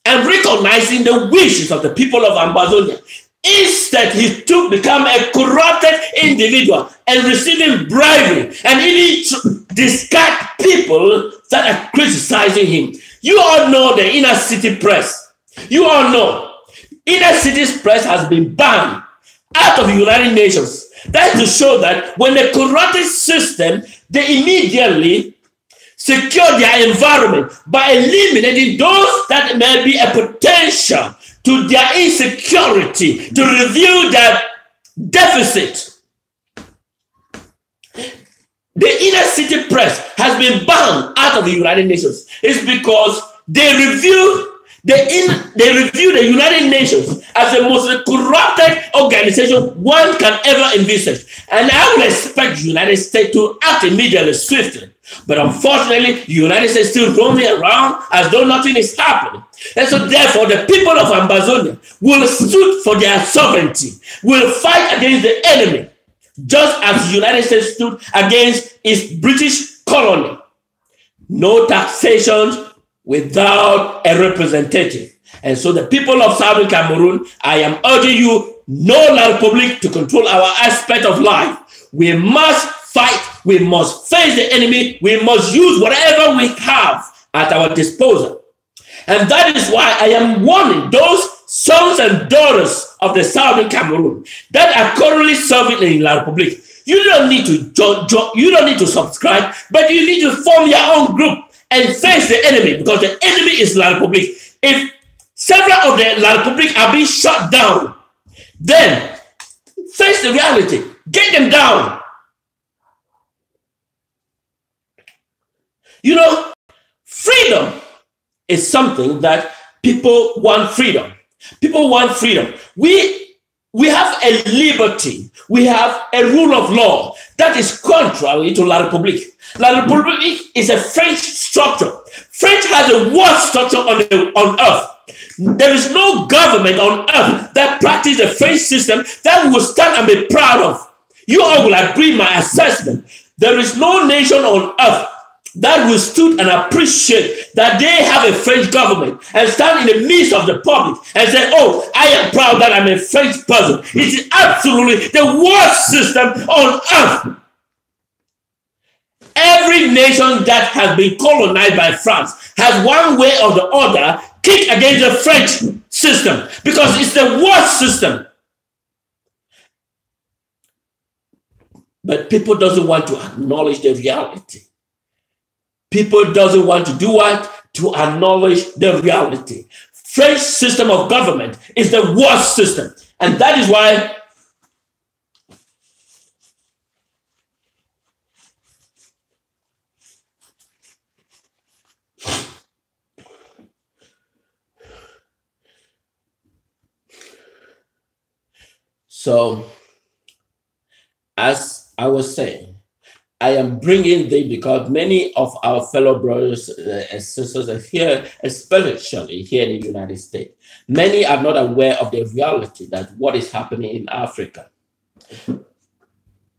recognizing the wishes of the people of Ambazonia, instead he become a corrupted individual and receiving bribery and even discard people that are criticizing him. You all know the inner city press. You all know inner city's press has been banned out of the United Nations. That's to show that when the corrupted system, they immediately secure their environment by eliminating those that may be a potential to their insecurity, to review their deficit. The inner city press has been banned out of the United Nations. It's because they review the United Nations as the most corrupted organization one can ever envisage. And I would expect the United States to act immediately, swiftly. But unfortunately, the United States is still roaming around as though nothing is happening. And so therefore, the people of Ambazonia will stand for their sovereignty, will fight against the enemy, just as the United States stood against its British colony. No taxation without a representative. And so the people of Southern Cameroon, I am urging you, no La Republique to control our aspect of life. We must fight. We must face the enemy. We must use whatever we have at our disposal. And that is why I am warning those sons and daughters of the Southern Cameroon that are currently serving in La Republique. You don't need to you don't need to subscribe, but you need to form your own group and face the enemy, because the enemy is La Republique. If several of the La Republique are being shut down, then face the reality. Get them down. You know, freedom is something that people want freedom. People want freedom. We have a liberty. We have a rule of law that is contrary to La Republique. La Republique is a French structure. French has a world structure on earth. There is no government on earth that practices the French system that we will stand and be proud of. You all will agree my assessment. There is no nation on earth that will stood and appreciate that they have a French government and stand in the midst of the public and say, oh, I am proud that I'm a French person. It is absolutely the worst system on earth. Every nation that has been colonized by France has one way or the other kicked against the French system because it's the worst system. But people doesn't want to acknowledge the reality. People doesn't want to do what? To acknowledge the reality. French system of government is the worst system. And that is why So, as I was saying, I am bringing this because many of our fellow brothers and sisters are here, especially here in the United States. Many are not aware of the reality that what is happening in Africa.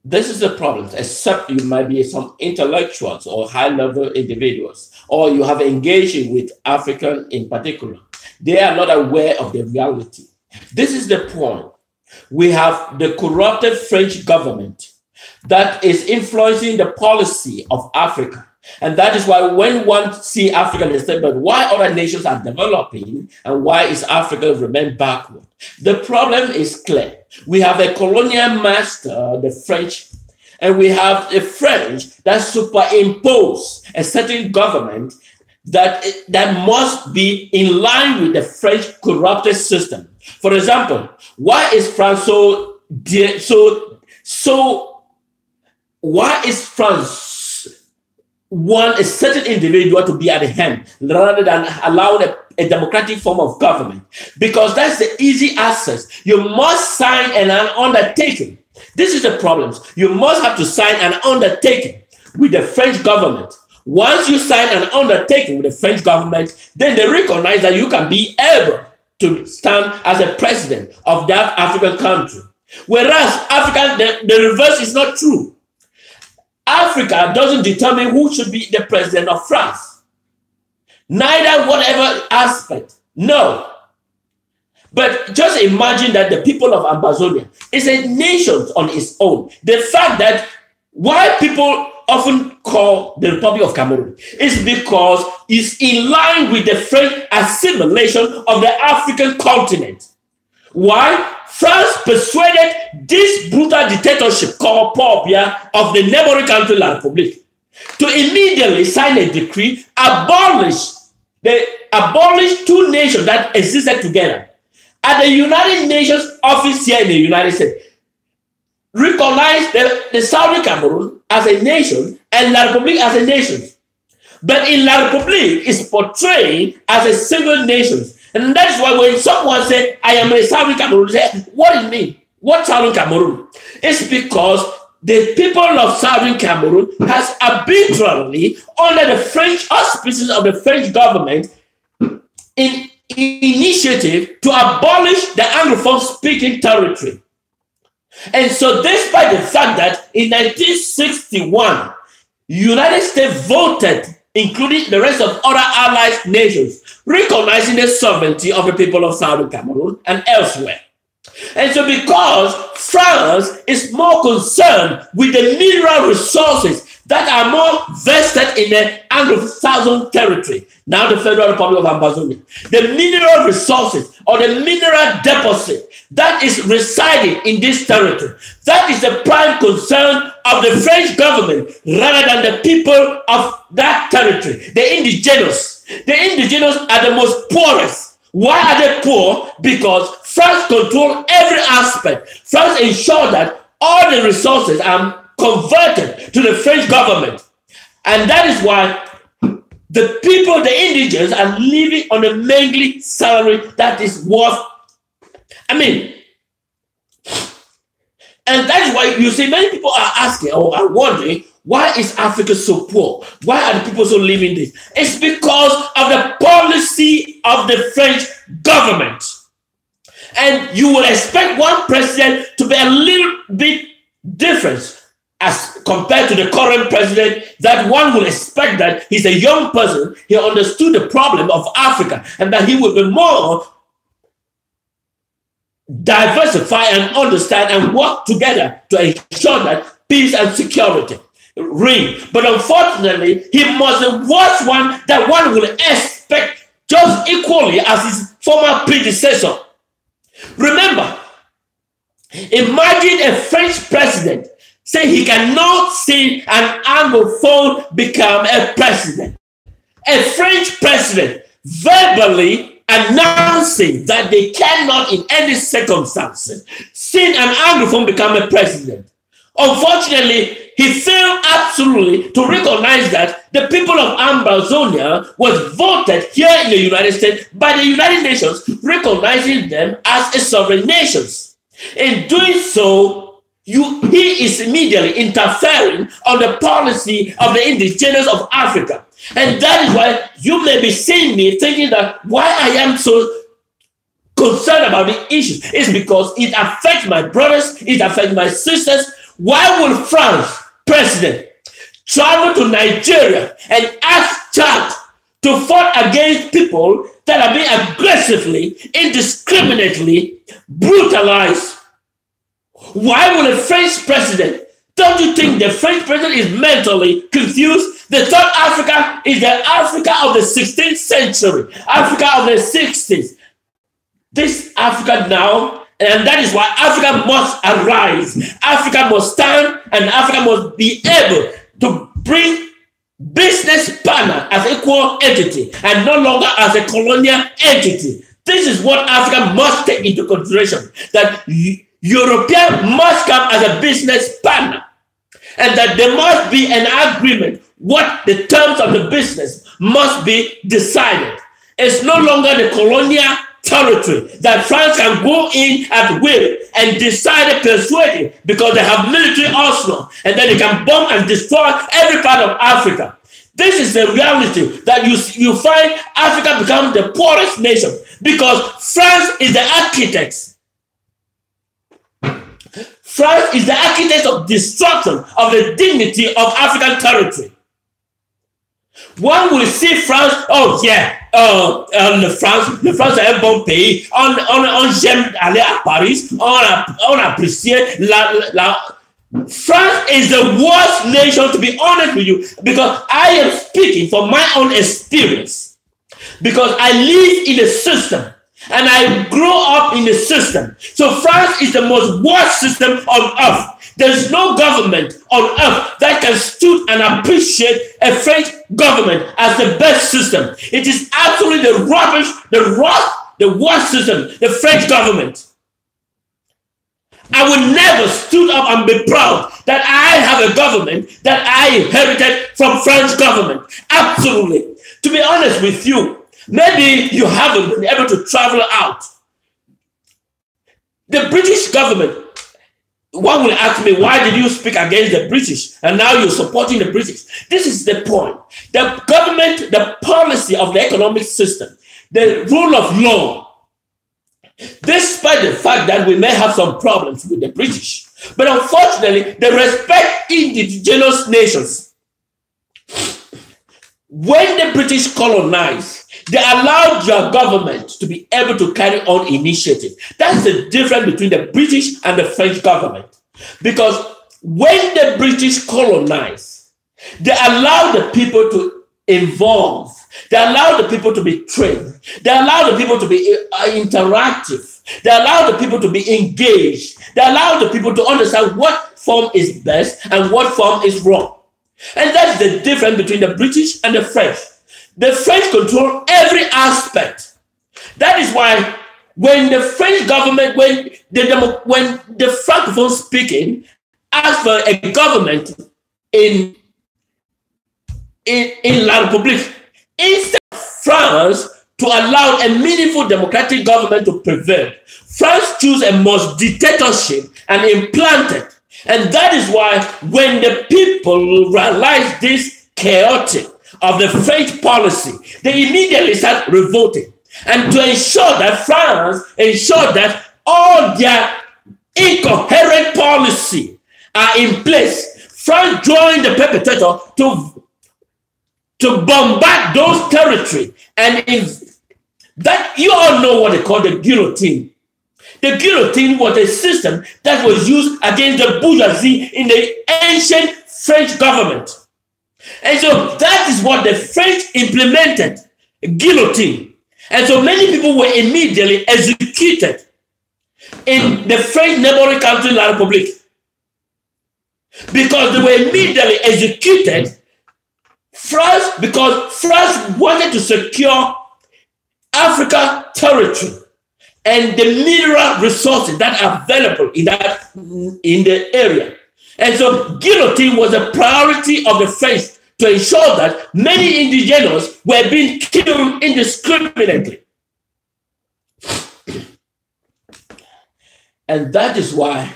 This is the problem, except you might be some intellectuals or high-level individuals, or you have engaged with African in particular. They are not aware of the reality. This is the point. We have the corrupted French government that is influencing the policy of Africa. And that is why when one sees Africa, they say, but why other nations are developing and why is Africa remain backward? The problem is clear. We have a colonial master, the French, and we have the French that superimpose a certain government that must be in line with the French corrupted system. For example, why is France why is France want a certain individual to be at the helm rather than allowing a democratic form of government? Because that's the easy access. You must sign an undertaking. This is the problem. You must have to sign an undertaking with the French government. Once you sign an undertaking with the French government, then they recognize that you can be able to stand as a president of that African country. Whereas Africa, the reverse is not true. Africa doesn't determine who should be the president of France. Neither whatever aspect. No. But just imagine that the people of Ambazonian is a nation on its own. The fact that why people often call the Republic of Cameroun is because it's in line with the French assimilation of the African continent. Why? France persuaded this brutal dictatorship called Paul Biya of the neighboring country, La Republique, to immediately sign a decree, abolish two nations that existed together. At the United Nations office here in the United States, recognize the Southern Cameroon as a nation and La Republique as a nation. But in La Republique, it's portrayed as a single nation. And that's why when someone says, I am a Southern Cameroon, say, what does it mean? What Southern Cameroon? It's because the people of Southern Cameroon has arbitrarily, under the French auspices of the French government, in initiative to abolish the Anglophone-speaking territory. And so despite the fact that in 1961, United States voted, including the rest of other allied nations, recognizing the sovereignty of the people of Southern Cameroon and elsewhere. And so because France is more concerned with the mineral resources that are more vested in the Anglo-Southern territory, now the Federal Republic of Ambazonian, the mineral resources or the mineral deposit that is residing in this territory, that is the prime concern of the French government rather than the people of that territory, the indigenous. The indigenous are the most poorest. Why are they poor? Because France controls every aspect. France ensures that all the resources are converted to the French government. And that is why the people, the indigenous, are living on a meagre salary that is worth, and that's why you see many people are asking or are wondering, why is Africa so poor? Why are the people so living this? It's because of the policy of the French government. And you will expect one president to be a little bit different as compared to the current president, that one will expect that he's a young person, he understood the problem of Africa, and that he will be more diversify and understand and work together to ensure that peace and security reign. But unfortunately, he must be worse one that one will expect just equally as his former predecessor. Remember, imagine a French president say he cannot see an Anglophone become a president. A French president verbally announcing that they cannot in any circumstances see an Anglophone become a president. Unfortunately, he failed absolutely to recognize that the people of Ambazonia was voted here in the United States by the United Nations, recognizing them as a sovereign nation. In doing so, he is immediately interfering on the policy of the indigenous of Africa. And that is why you may be seeing me thinking that why I am so concerned about the issues is because it affects my brothers, it affects my sisters. Why would France president travel to Nigeria and ask Chad to fight against people that are being aggressively, indiscriminately brutalized? Why would a French president? Don't you think the French president is mentally confused? The third Africa is the Africa of the 16th century, Africa of the 60s. This Africa now, and that is why Africa must arise. Africa must stand, and Africa must be able to bring business partner as equal entity and no longer as a colonial entity. This is what Africa must take into consideration, that European must come as a business partner, and that there must be an agreement what the terms of the business must be decided. It's no longer the colonial territory that France can go in at will and decide and persuade it because they have military arsenal and then they can bomb and destroy every part of Africa. This is the reality that you find Africa become the poorest nation because France is the architect. France is the architect of destruction of the dignity of African territory. One will see France, oh yeah, le France est un bon pays, on j'aime aller à Paris, on apprécie France is the worst nation, to be honest with you, because I am speaking from my own experience, because I live in a system and I grow up in a system. So France is the most worst system on earth. There is no government on earth that can stood and appreciate a French government as the best system. It is absolutely the rubbish, the worst system, the French government. I will never stood up and be proud that I have a government that I inherited from French government. Absolutely. To be honest with you, maybe you haven't been able to travel out. The British government, one will ask me, why did you speak against the British? And now you're supporting the British. This is the point. The government, the policy of the economic system, the rule of law, despite the fact that we may have some problems with the British, but unfortunately, they respect indigenous nations. When the British colonized, they allowed their government to be able to carry on initiative. That's the difference between the British and the French government. Because when the British colonized, they allowed the people to involve. They allowed the people to be trained. They allowed the people to be interactive. They allowed the people to be engaged. They allowed the people to understand what form is best and what form is wrong. And that's the difference between the British and the French. The French control every aspect. That is why when the French government, when the Francophone speaking asked for a government in La Republique, instead of France to allow a meaningful democratic government to prevail, France chose a most dictatorship and implanted. And that is why when the people realized this chaotic of the French policy, they immediately start revolting. And to ensure that France ensured that all their incoherent policy are in place, France joined the perpetrator to bombard those territories. And that you all know what they call the guillotine. The guillotine was a system that was used against the bourgeoisie in the ancient French government. And so that is what the French implemented, guillotine. And so many people were immediately executed in the French neighboring country, La Republique. Because they were immediately executed, because France wanted to secure Africa territory and the mineral resources that are available in the area. And so guillotine was a priority of the French to ensure that many indigenous were being killed indiscriminately. And that is why,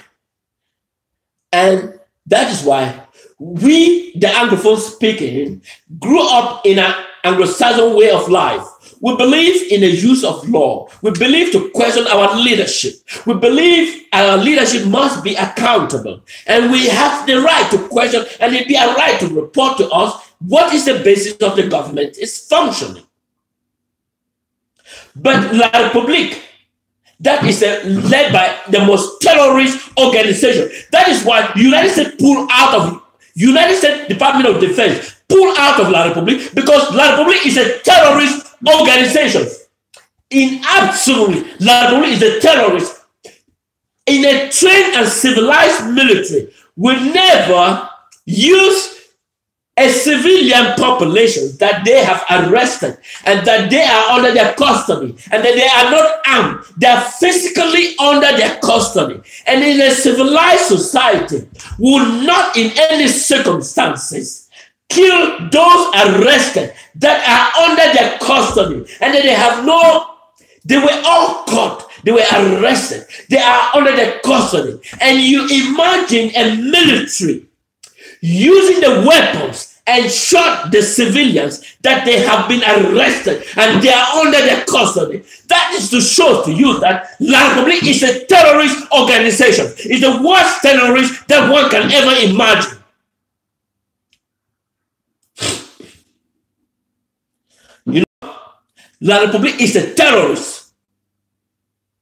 we, the Anglophone speaking, grew up in an Anglo-Saxon way of life. We believe in the use of law. We believe to question our leadership. We believe our leadership must be accountable. And we have the right to question, and it be a right to report to us what is the basis of the government is functioning. But La Republique, that is led by the most terrorist organization. That is why the United States pulled out of United States Department of Defense, pulled out of La Republique, because La Republique is a terrorist organization. In absolutely, La Republique is a terrorist. In a trained and civilized military, we never use a civilian population that they have arrested and that they are under their custody and that they are not armed. They are physically under their custody. And in a civilized society, will not in any circumstances kill those arrested that are under their custody and that they have they were all caught. They were arrested. They are under their custody. And you imagine a military using the weapons and shot the civilians that they have been arrested and they are under their custody. That is to show to you that La Republique is a terrorist organization. It's the worst terrorist that one can ever imagine. You know, La Republique is a terrorist.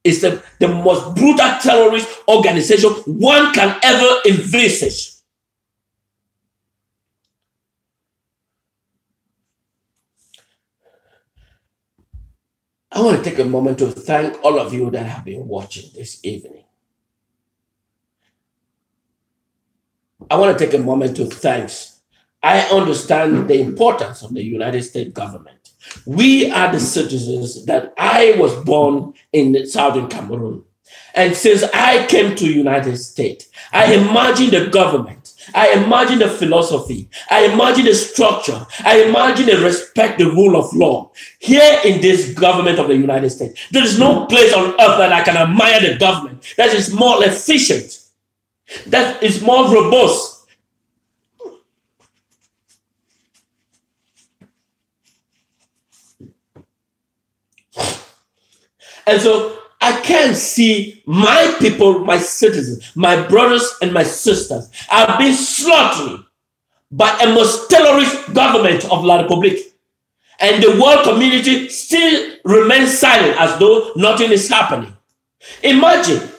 It's the most brutal terrorist organization one can ever envisage. I want to take a moment to thank all of you that have been watching this evening. I want to take a moment to thank. I understand the importance of the United States government. We are the citizens that I was born in southern Cameroon. And since I came to the United States, I imagine the government. I imagine the philosophy. I imagine the structure. I imagine the respect, the rule of law. Here in this government of the United States, there is no place on earth that I can admire the government that is more efficient, that is more robust. And so I can't see my people, my citizens, my brothers and my sisters are being slaughtered by a most terrorist government of La Republique. And the world community still remains silent as though nothing is happening. Imagine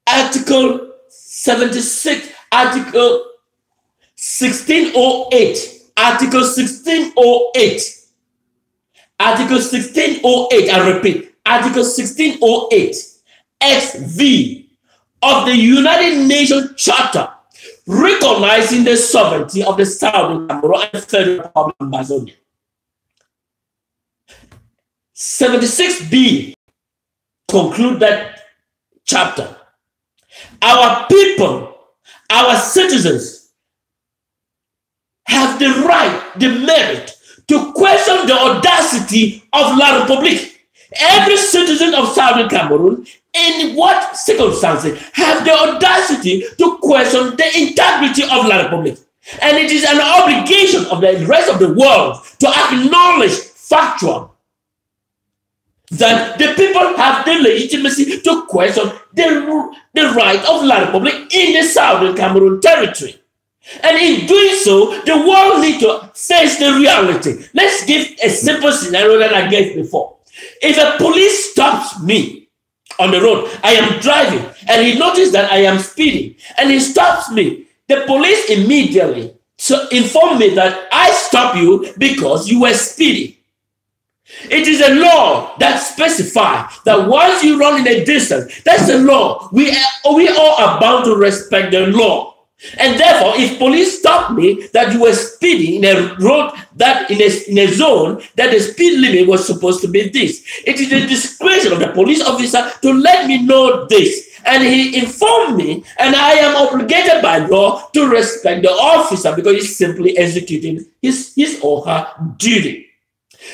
Article 76, Article 1608, Article 1608, Article 1608, I repeat, Article 1608, XV of the United Nations Charter, recognizing the sovereignty of the Southern Cameroon and Federal Republic of Ambazonian. 76B conclude that chapter. Our people, our citizens, have the right, the merit to question the audacity of La Republique. Every citizen of Southern Cameroon, in what circumstances, have the audacity to question the integrity of La Republique. And it is an obligation of the rest of the world to acknowledge factual that the people have the legitimacy to question the right of La Republique in the Southern Cameroon territory. And in doing so, the world needs to face the reality. Let's give a simple scenario that I gave before. If a police stops me on the road, I am driving, and he notices that I am speeding, and he stops me, the police immediately inform me that I stop you because you were speeding. It is a law that specifies that once you run in a distance, that's the law. We all are bound to respect the law. And therefore, if police stop me that you were speeding in a road that in a zone that the speed limit was supposed to be this, it is the discretion of the police officer to let me know this. And he informed me, and I am obligated by law to respect the officer because he's simply executing his or her duty.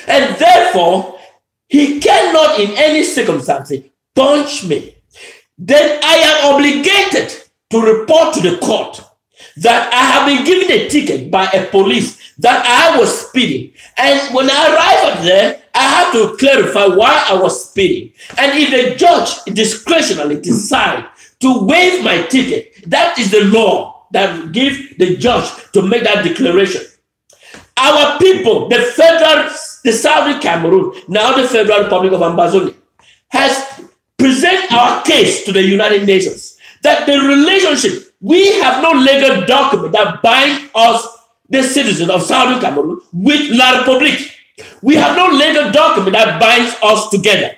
And therefore, he cannot in any circumstance punch me. Then I am obligated to report to the court that I have been given a ticket by a police that I was speeding. And when I arrived there, I have to clarify why I was speeding. And if the judge discretionally decides to waive my ticket, that is the law that gives the judge to make that declaration. Our people, the Southern Cameroon, now the Federal Republic of Ambazonian, has presented our case to the United Nations that the relationship, we have no legal document that binds us, the citizens of Southern Cameroon, with La Republique. We have no legal document that binds us together.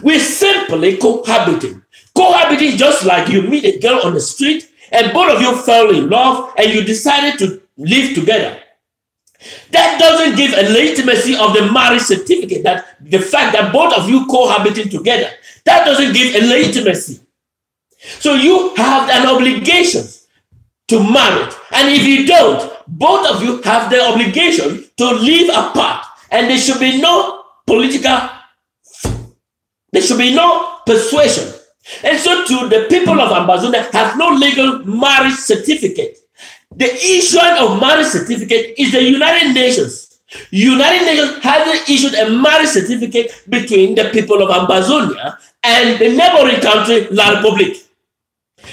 We're simply cohabiting. Cohabiting just like you meet a girl on the street and both of you fell in love and you decided to live together. That doesn't give a legitimacy of the marriage certificate, that the fact that both of you cohabiting together, that doesn't give a legitimacy. So you have an obligation to marry. And if you don't, both of you have the obligation to live apart. And there should be no persuasion. And so too, the people of Ambazonia have no legal marriage certificate. The issuance of marriage certificate is the United Nations. United Nations hasn't issued a marriage certificate between the people of Ambazonia and the neighboring country, La Republique.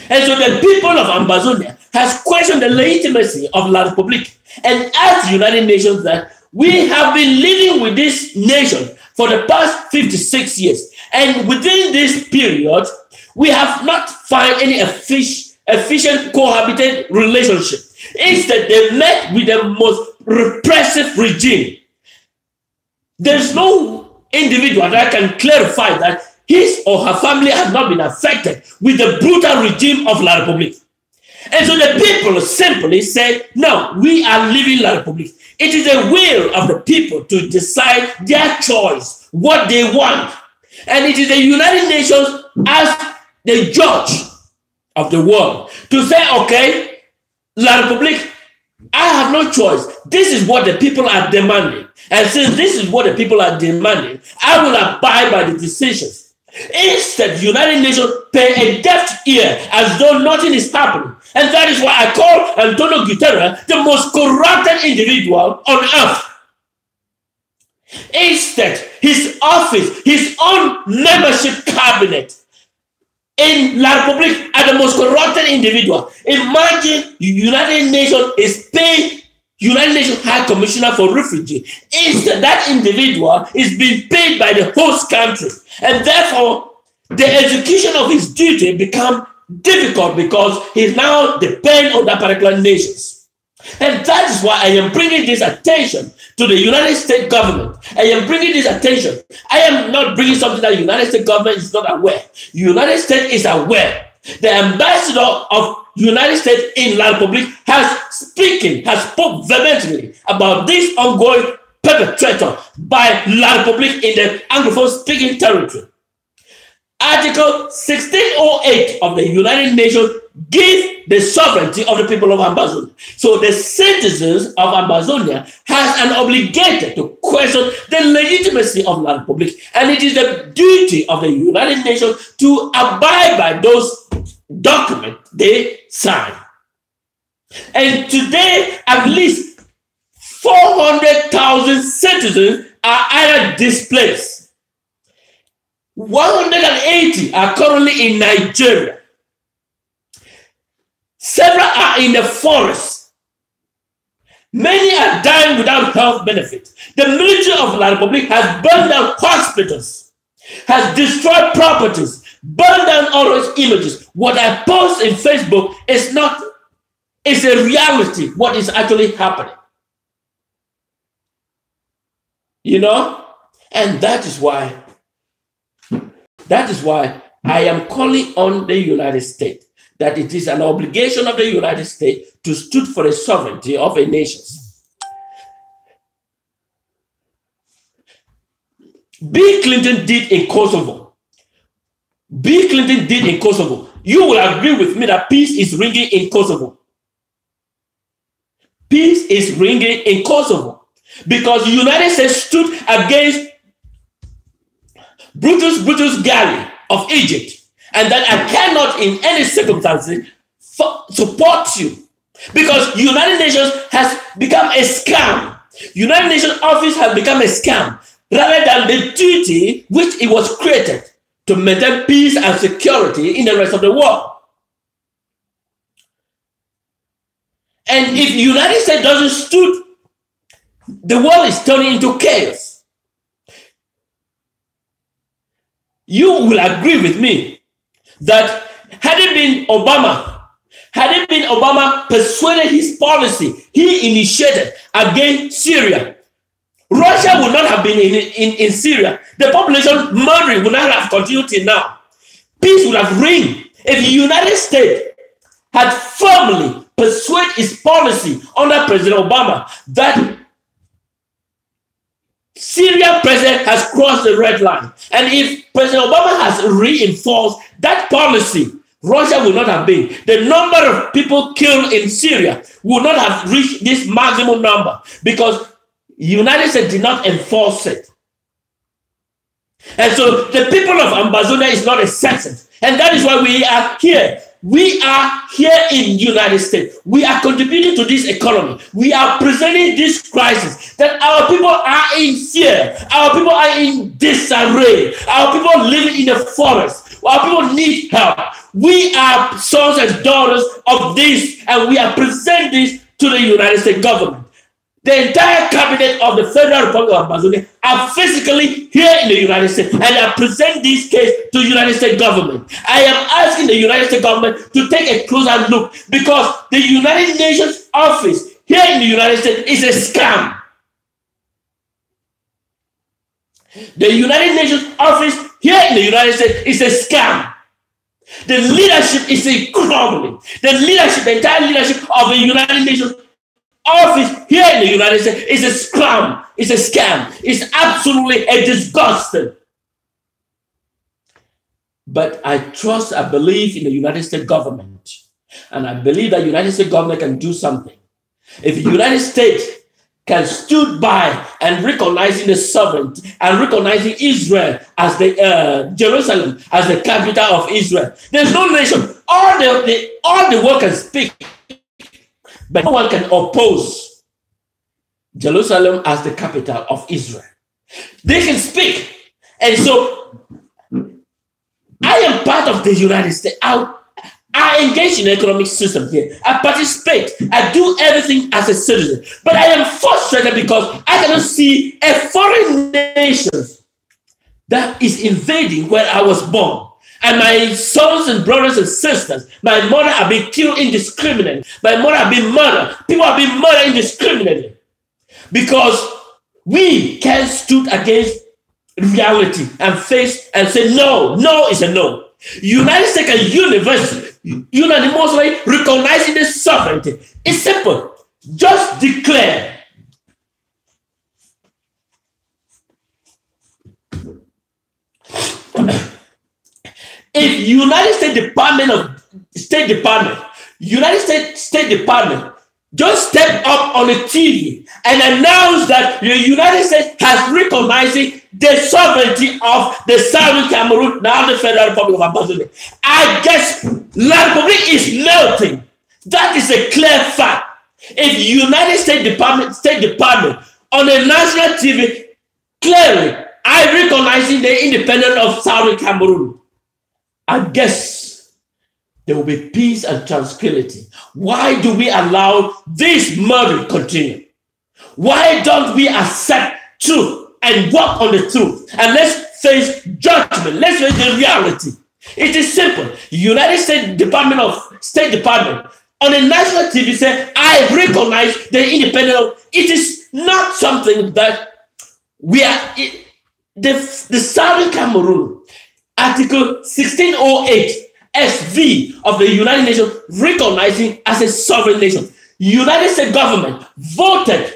And so the people of Ambazonia has questioned the legitimacy of La Republique and asked the United Nations that we have been living with this nation for the past 56 years. And within this period, we have not found any efficient cohabitant relationship. Instead, they met with the most repressive regime. There's no individual that can clarify that his or her family has not been affected with the brutal regime of La Republique. And so the people simply say, no, we are leaving La Republique. It is the will of the people to decide their choice, what they want. And it is the United Nations as the judge of the world to say, okay, La Republique, I have no choice. This is what the people are demanding. And since this is what the people are demanding, I will abide by the decisions. Instead, the United Nations pay a deaf ear as though nothing is happening. And that is why I call Antonio Guterres the most corrupted individual on earth. Instead, his office, his own membership cabinet in La Republique are the most corrupted individual. Imagine United Nations is paying United Nations High Commissioner for Refugees. Instead, that individual is being paid by the host country. And therefore, the execution of his duty becomes difficult because he now depends on that particular nations. And that is why I am bringing this attention to the United States government. I am bringing this attention. I am not bringing something that the United States government is not aware. The United States is aware. The ambassador of United States in La Republique has spoke vehemently about this ongoing perpetrator by La Republique in the Anglophone speaking territory. Article 1608 of the United Nations gives the sovereignty of the people of Ambazonia. So the citizens of Ambazonia has an obligation to question the legitimacy of La Republique. And it is the duty of the United Nations to abide by those documents they sign. And today, at least 400,000 citizens are either displaced. 180 are currently in Nigeria. Several are in the forest. Many are dying without health benefits. The military of La Republique has burned down hospitals, has destroyed properties, burned down all those images. What I post in Facebook is not, it's a reality, what is actually happening. You know? And that is why I am calling on the United States that it is an obligation of the United States to stand for the sovereignty of a nation. Bill Clinton did in Kosovo. Bill Clinton did in Kosovo you will agree with me that peace is ringing in Kosovo. Peace is ringing in Kosovo because the United States stood against Brutus Ghali of Egypt, and that I cannot in any circumstances support you because United Nations has become a scam. United Nations office has become a scam rather than the duty which it was created to maintain peace and security in the rest of the world. And if the United States doesn't stood, the world is turning into chaos. You will agree with me that had it been Obama persuaded his policy he initiated against Syria, Russia would not have been in Syria. The population murdering would not have continued till now. Peace would have reigned if the United States had firmly persuaded its policy under President Obama that Syria president has crossed the red line. And if President Obama has reinforced that policy, Russia would not have been. The number of people killed in Syria would not have reached this maximum number because the United States did not enforce it. And so the people of Ambazonia is not a sentence. And that is why we are here. We are here in the United States. We are contributing to this economy. We are presenting this crisis that our people are in fear. Our people are in disarray. Our people living in the forest. Our people need help. We are sons and daughters of this, and we are presenting this to the United States government. The entire cabinet of the Federal Republic of Ambazonia are physically here in the United States and I present this case to the United States government. I am asking the United States government to take a closer look because the United Nations office here in the United States is a scam. The United Nations office here in the United States is a scam. The leadership is a crumbling. The entire leadership of the United Nations office here in the United States is a scam. It's a scam. It's absolutely a disgusting. But I believe in the United States government. And I believe that the United States government can do something. If the United States can stood by and recognizing the sovereignty and recognizing Israel as the Jerusalem as the capital of Israel, there's no nation. All the world can speak. But no one can oppose Jerusalem as the capital of Israel. They can speak. And so I am part of the United States. I engage in the economic system here. I participate. I do everything as a citizen. But I am frustrated because I cannot see a foreign nation that is invading where I was born. And my sons and brothers and sisters, my mother have been killed indiscriminately. My mother have been murdered. People have been murdered indiscriminately. Because we can't stood against reality and face and say no. No is a no. United States can unanimously recognizing the sovereignty. It's simple. Just declare. If United State Department just step up on the TV and announce that the United States has recognized the sovereignty of the Southern Cameroon, now the Federal Republic of Ambazonia, I guess La Republique is melting. That is a clear fact. If United State Department on the national TV clearly I recognizing the independence of Southern Cameroon, I guess there will be peace and tranquility. Why do we allow this murder to continue? Why don't we accept truth and walk on the truth? And let's face judgment. Let's face the reality. It is simple. United States State Department on the national TV say, I recognize the independence. It is not something that we are, the Southern Cameroon, Article 1608 SV of the United Nations recognizing as a sovereign nation. United States government voted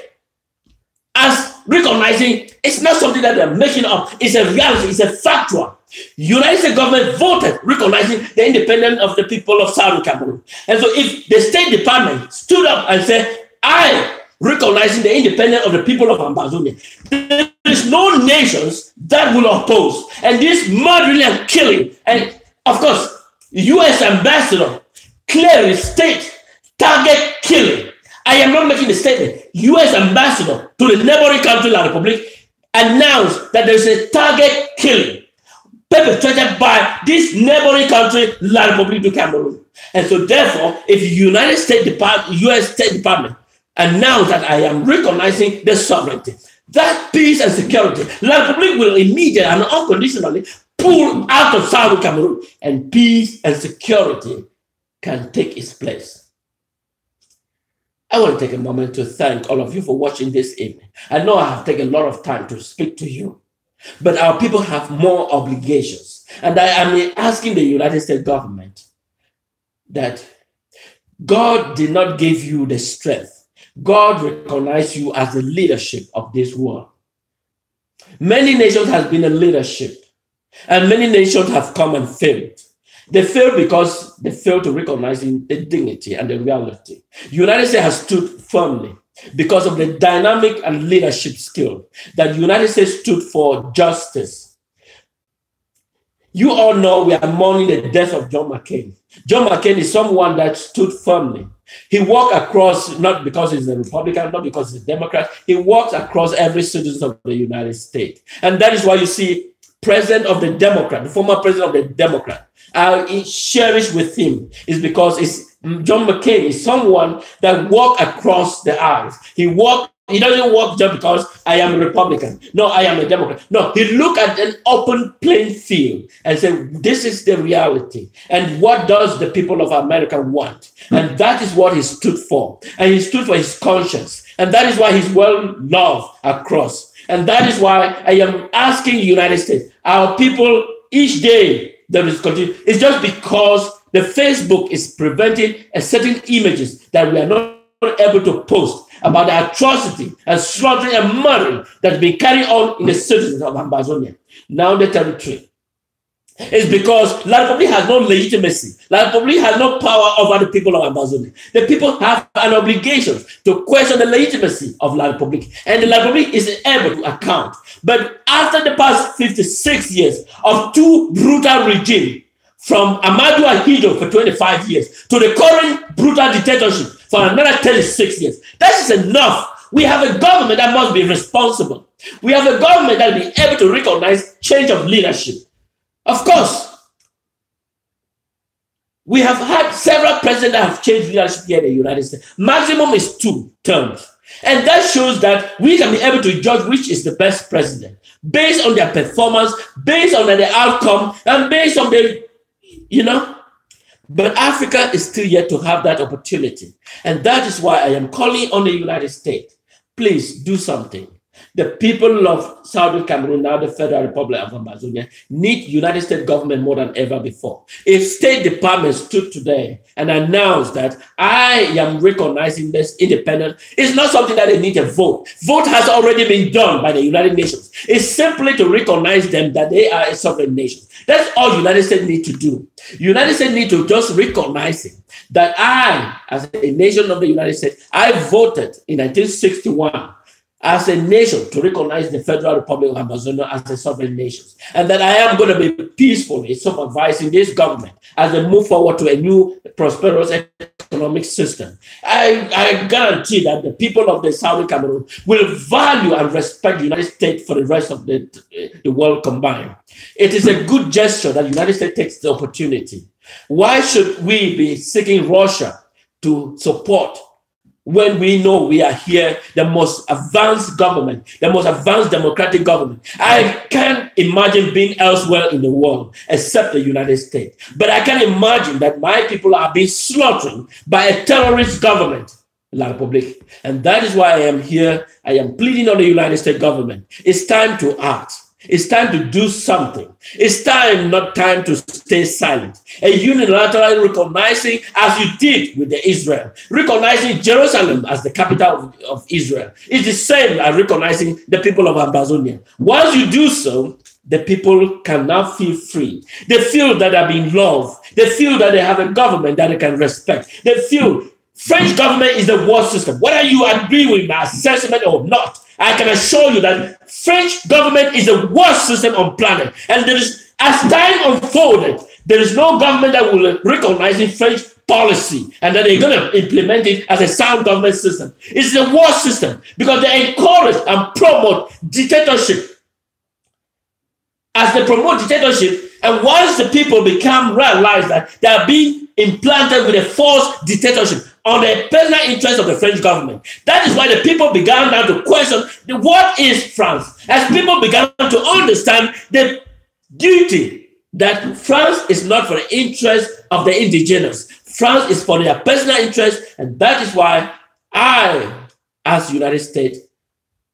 as recognizing it's not something that they're making up. It's a reality. It's a factual. United States government voted recognizing the independence of the people of Southern Cameroon. And so if the State Department stood up and said, I recognizing the independence of the people of Ambazonian, there is no nations that will oppose. And this murdering and killing, and of course, the U.S. ambassador clearly states target killing. I am not making a statement. U.S. ambassador to the neighboring country, La Republique, announced that there is a target killing perpetrated by this neighboring country, La Republique du Cameroun. And so therefore, if the United States Department, U.S. State Department announced that I am recognizing the sovereignty, that peace and security, La Republique will immediately and unconditionally pull out of Southern Cameroon, and peace and security can take its place. I want to take a moment to thank all of you for watching this evening. I know I have taken a lot of time to speak to you, but our people have more obligations. And I am asking the United States government that God did not give you the strength. God recognized you as the leadership of this world. Many nations have been in leadership, and many nations have come and failed. They failed because they failed to recognize the dignity and the reality. The United States has stood firmly because of the dynamic and leadership skill that the United States stood for justice. You all know we are mourning the death of John McCain. John McCain is someone that stood firmly. He walked across, not because he's a Republican, not because he's a Democrat, he walked across every citizen of the United States. And that is why you see president of the Democrat, the former president of the Democrat, cherished with him is because John McCain is someone that walked across the aisles. He doesn't walk just because I am a Republican. No, I am a Democrat. No, he looked at an open playing field and said, this is the reality. And what does the people of America want? And that is what he stood for. And he stood for his conscience. And that is why he's well loved across. And that is why I am asking the United States, our people each day that is continuing, it's just because the Facebook is preventing a certain images that we are not able to post about the atrocity and slaughtering and murdering that's been carried on in the citizens of Ambazonian, now the territory. It's because La Republique has no legitimacy. La Republique has no power over the people of Ambazonian. The people have an obligation to question the legitimacy of La Republique, and the La Republique is able to account. But after the past 56 years of two brutal regimes, from Amadou Ahijo for 25 years to the current brutal dictatorship for another 36 years, that is enough. We have a government that must be responsible. We have a government that will be able to recognize change of leadership. Of course, we have had several presidents that have changed leadership here in the United States. Maximum is 2 terms. And that shows that we can be able to judge which is the best president based on their performance, based on the outcome, and based on the, But Africa is still yet to have that opportunity. And that is why I am calling on the United States. Please do something. The people of Southern Cameroon, now the Federal Republic of Ambazonia, need United States government more than ever before. If State Department stood today and announced that I am recognizing this independence, it's not something that they need a vote. Vote has already been done by the United Nations. It's simply to recognize them that they are a sovereign nation. That's all United States need to do. United States need to just recognize it, that I, as a nation of the United States, I voted in 1961 as a nation to recognize the Federal Republic of Ambazonia as a sovereign nation. And that I am going to be peacefully supervising this government as they move forward to a new prosperous economic system. I guarantee that the people of the Southern Cameroon will value and respect the United States for the rest of the world combined. It is a good gesture that the United States takes the opportunity. Why should we be seeking Russia to support when we know we are here, the most advanced government, the most advanced democratic government? I can't imagine being elsewhere in the world except the United States. But I can imagine that my people are being slaughtered by a terrorist government, La Republique. And that is why I am here. I am pleading on the United States government. It's time to act. It's time to do something. It's time, not time to stay silent. And unilaterally recognizing, as you did with the Israel, recognizing Jerusalem as the capital of Israel. It's the same as recognizing the people of Ambazonian. Once you do so, the people can now feel free. They feel that they're being loved. They feel that they have a government that they can respect. They feel French government is the worst system. Whether you agree with my assessment or not, I can assure you that French government is the worst system on planet. And there is, as time unfolded, there is no government that will recognize French policy and that they're going to implement it as a sound government system. It's the worst system because they encourage and promote dictatorship. As they promote dictatorship, and once the people realize that they are being implanted with a false dictatorship on the personal interest of the French government. That is why the people began now to question what is France. As people began to understand the duty that France is not for the interest of the indigenous. France is for their personal interest, and that is why as the United States,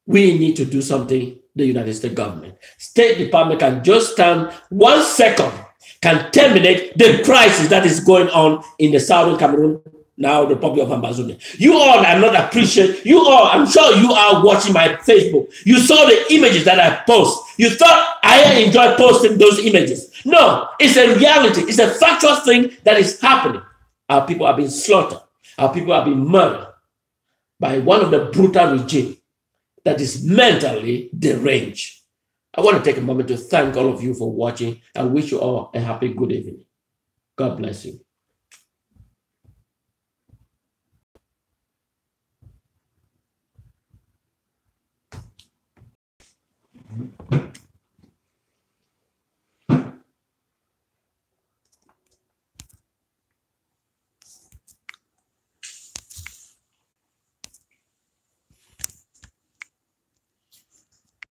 we need to do something. The United States government. State Department can just stand 1 second, can terminate the crisis that is going on in the southern Cameroon, now the Republic of Ambazonian. You all are not appreciating. You all, I'm sure you are watching my Facebook. You saw the images that I post. You thought I enjoy posting those images. No, it's a reality. It's a factual thing that is happening. Our people are being slaughtered. Our people are being murdered by one of the brutal regimes that is mentally deranged. I want to take a moment to thank all of you for watching and wish you all a happy good evening. God bless you.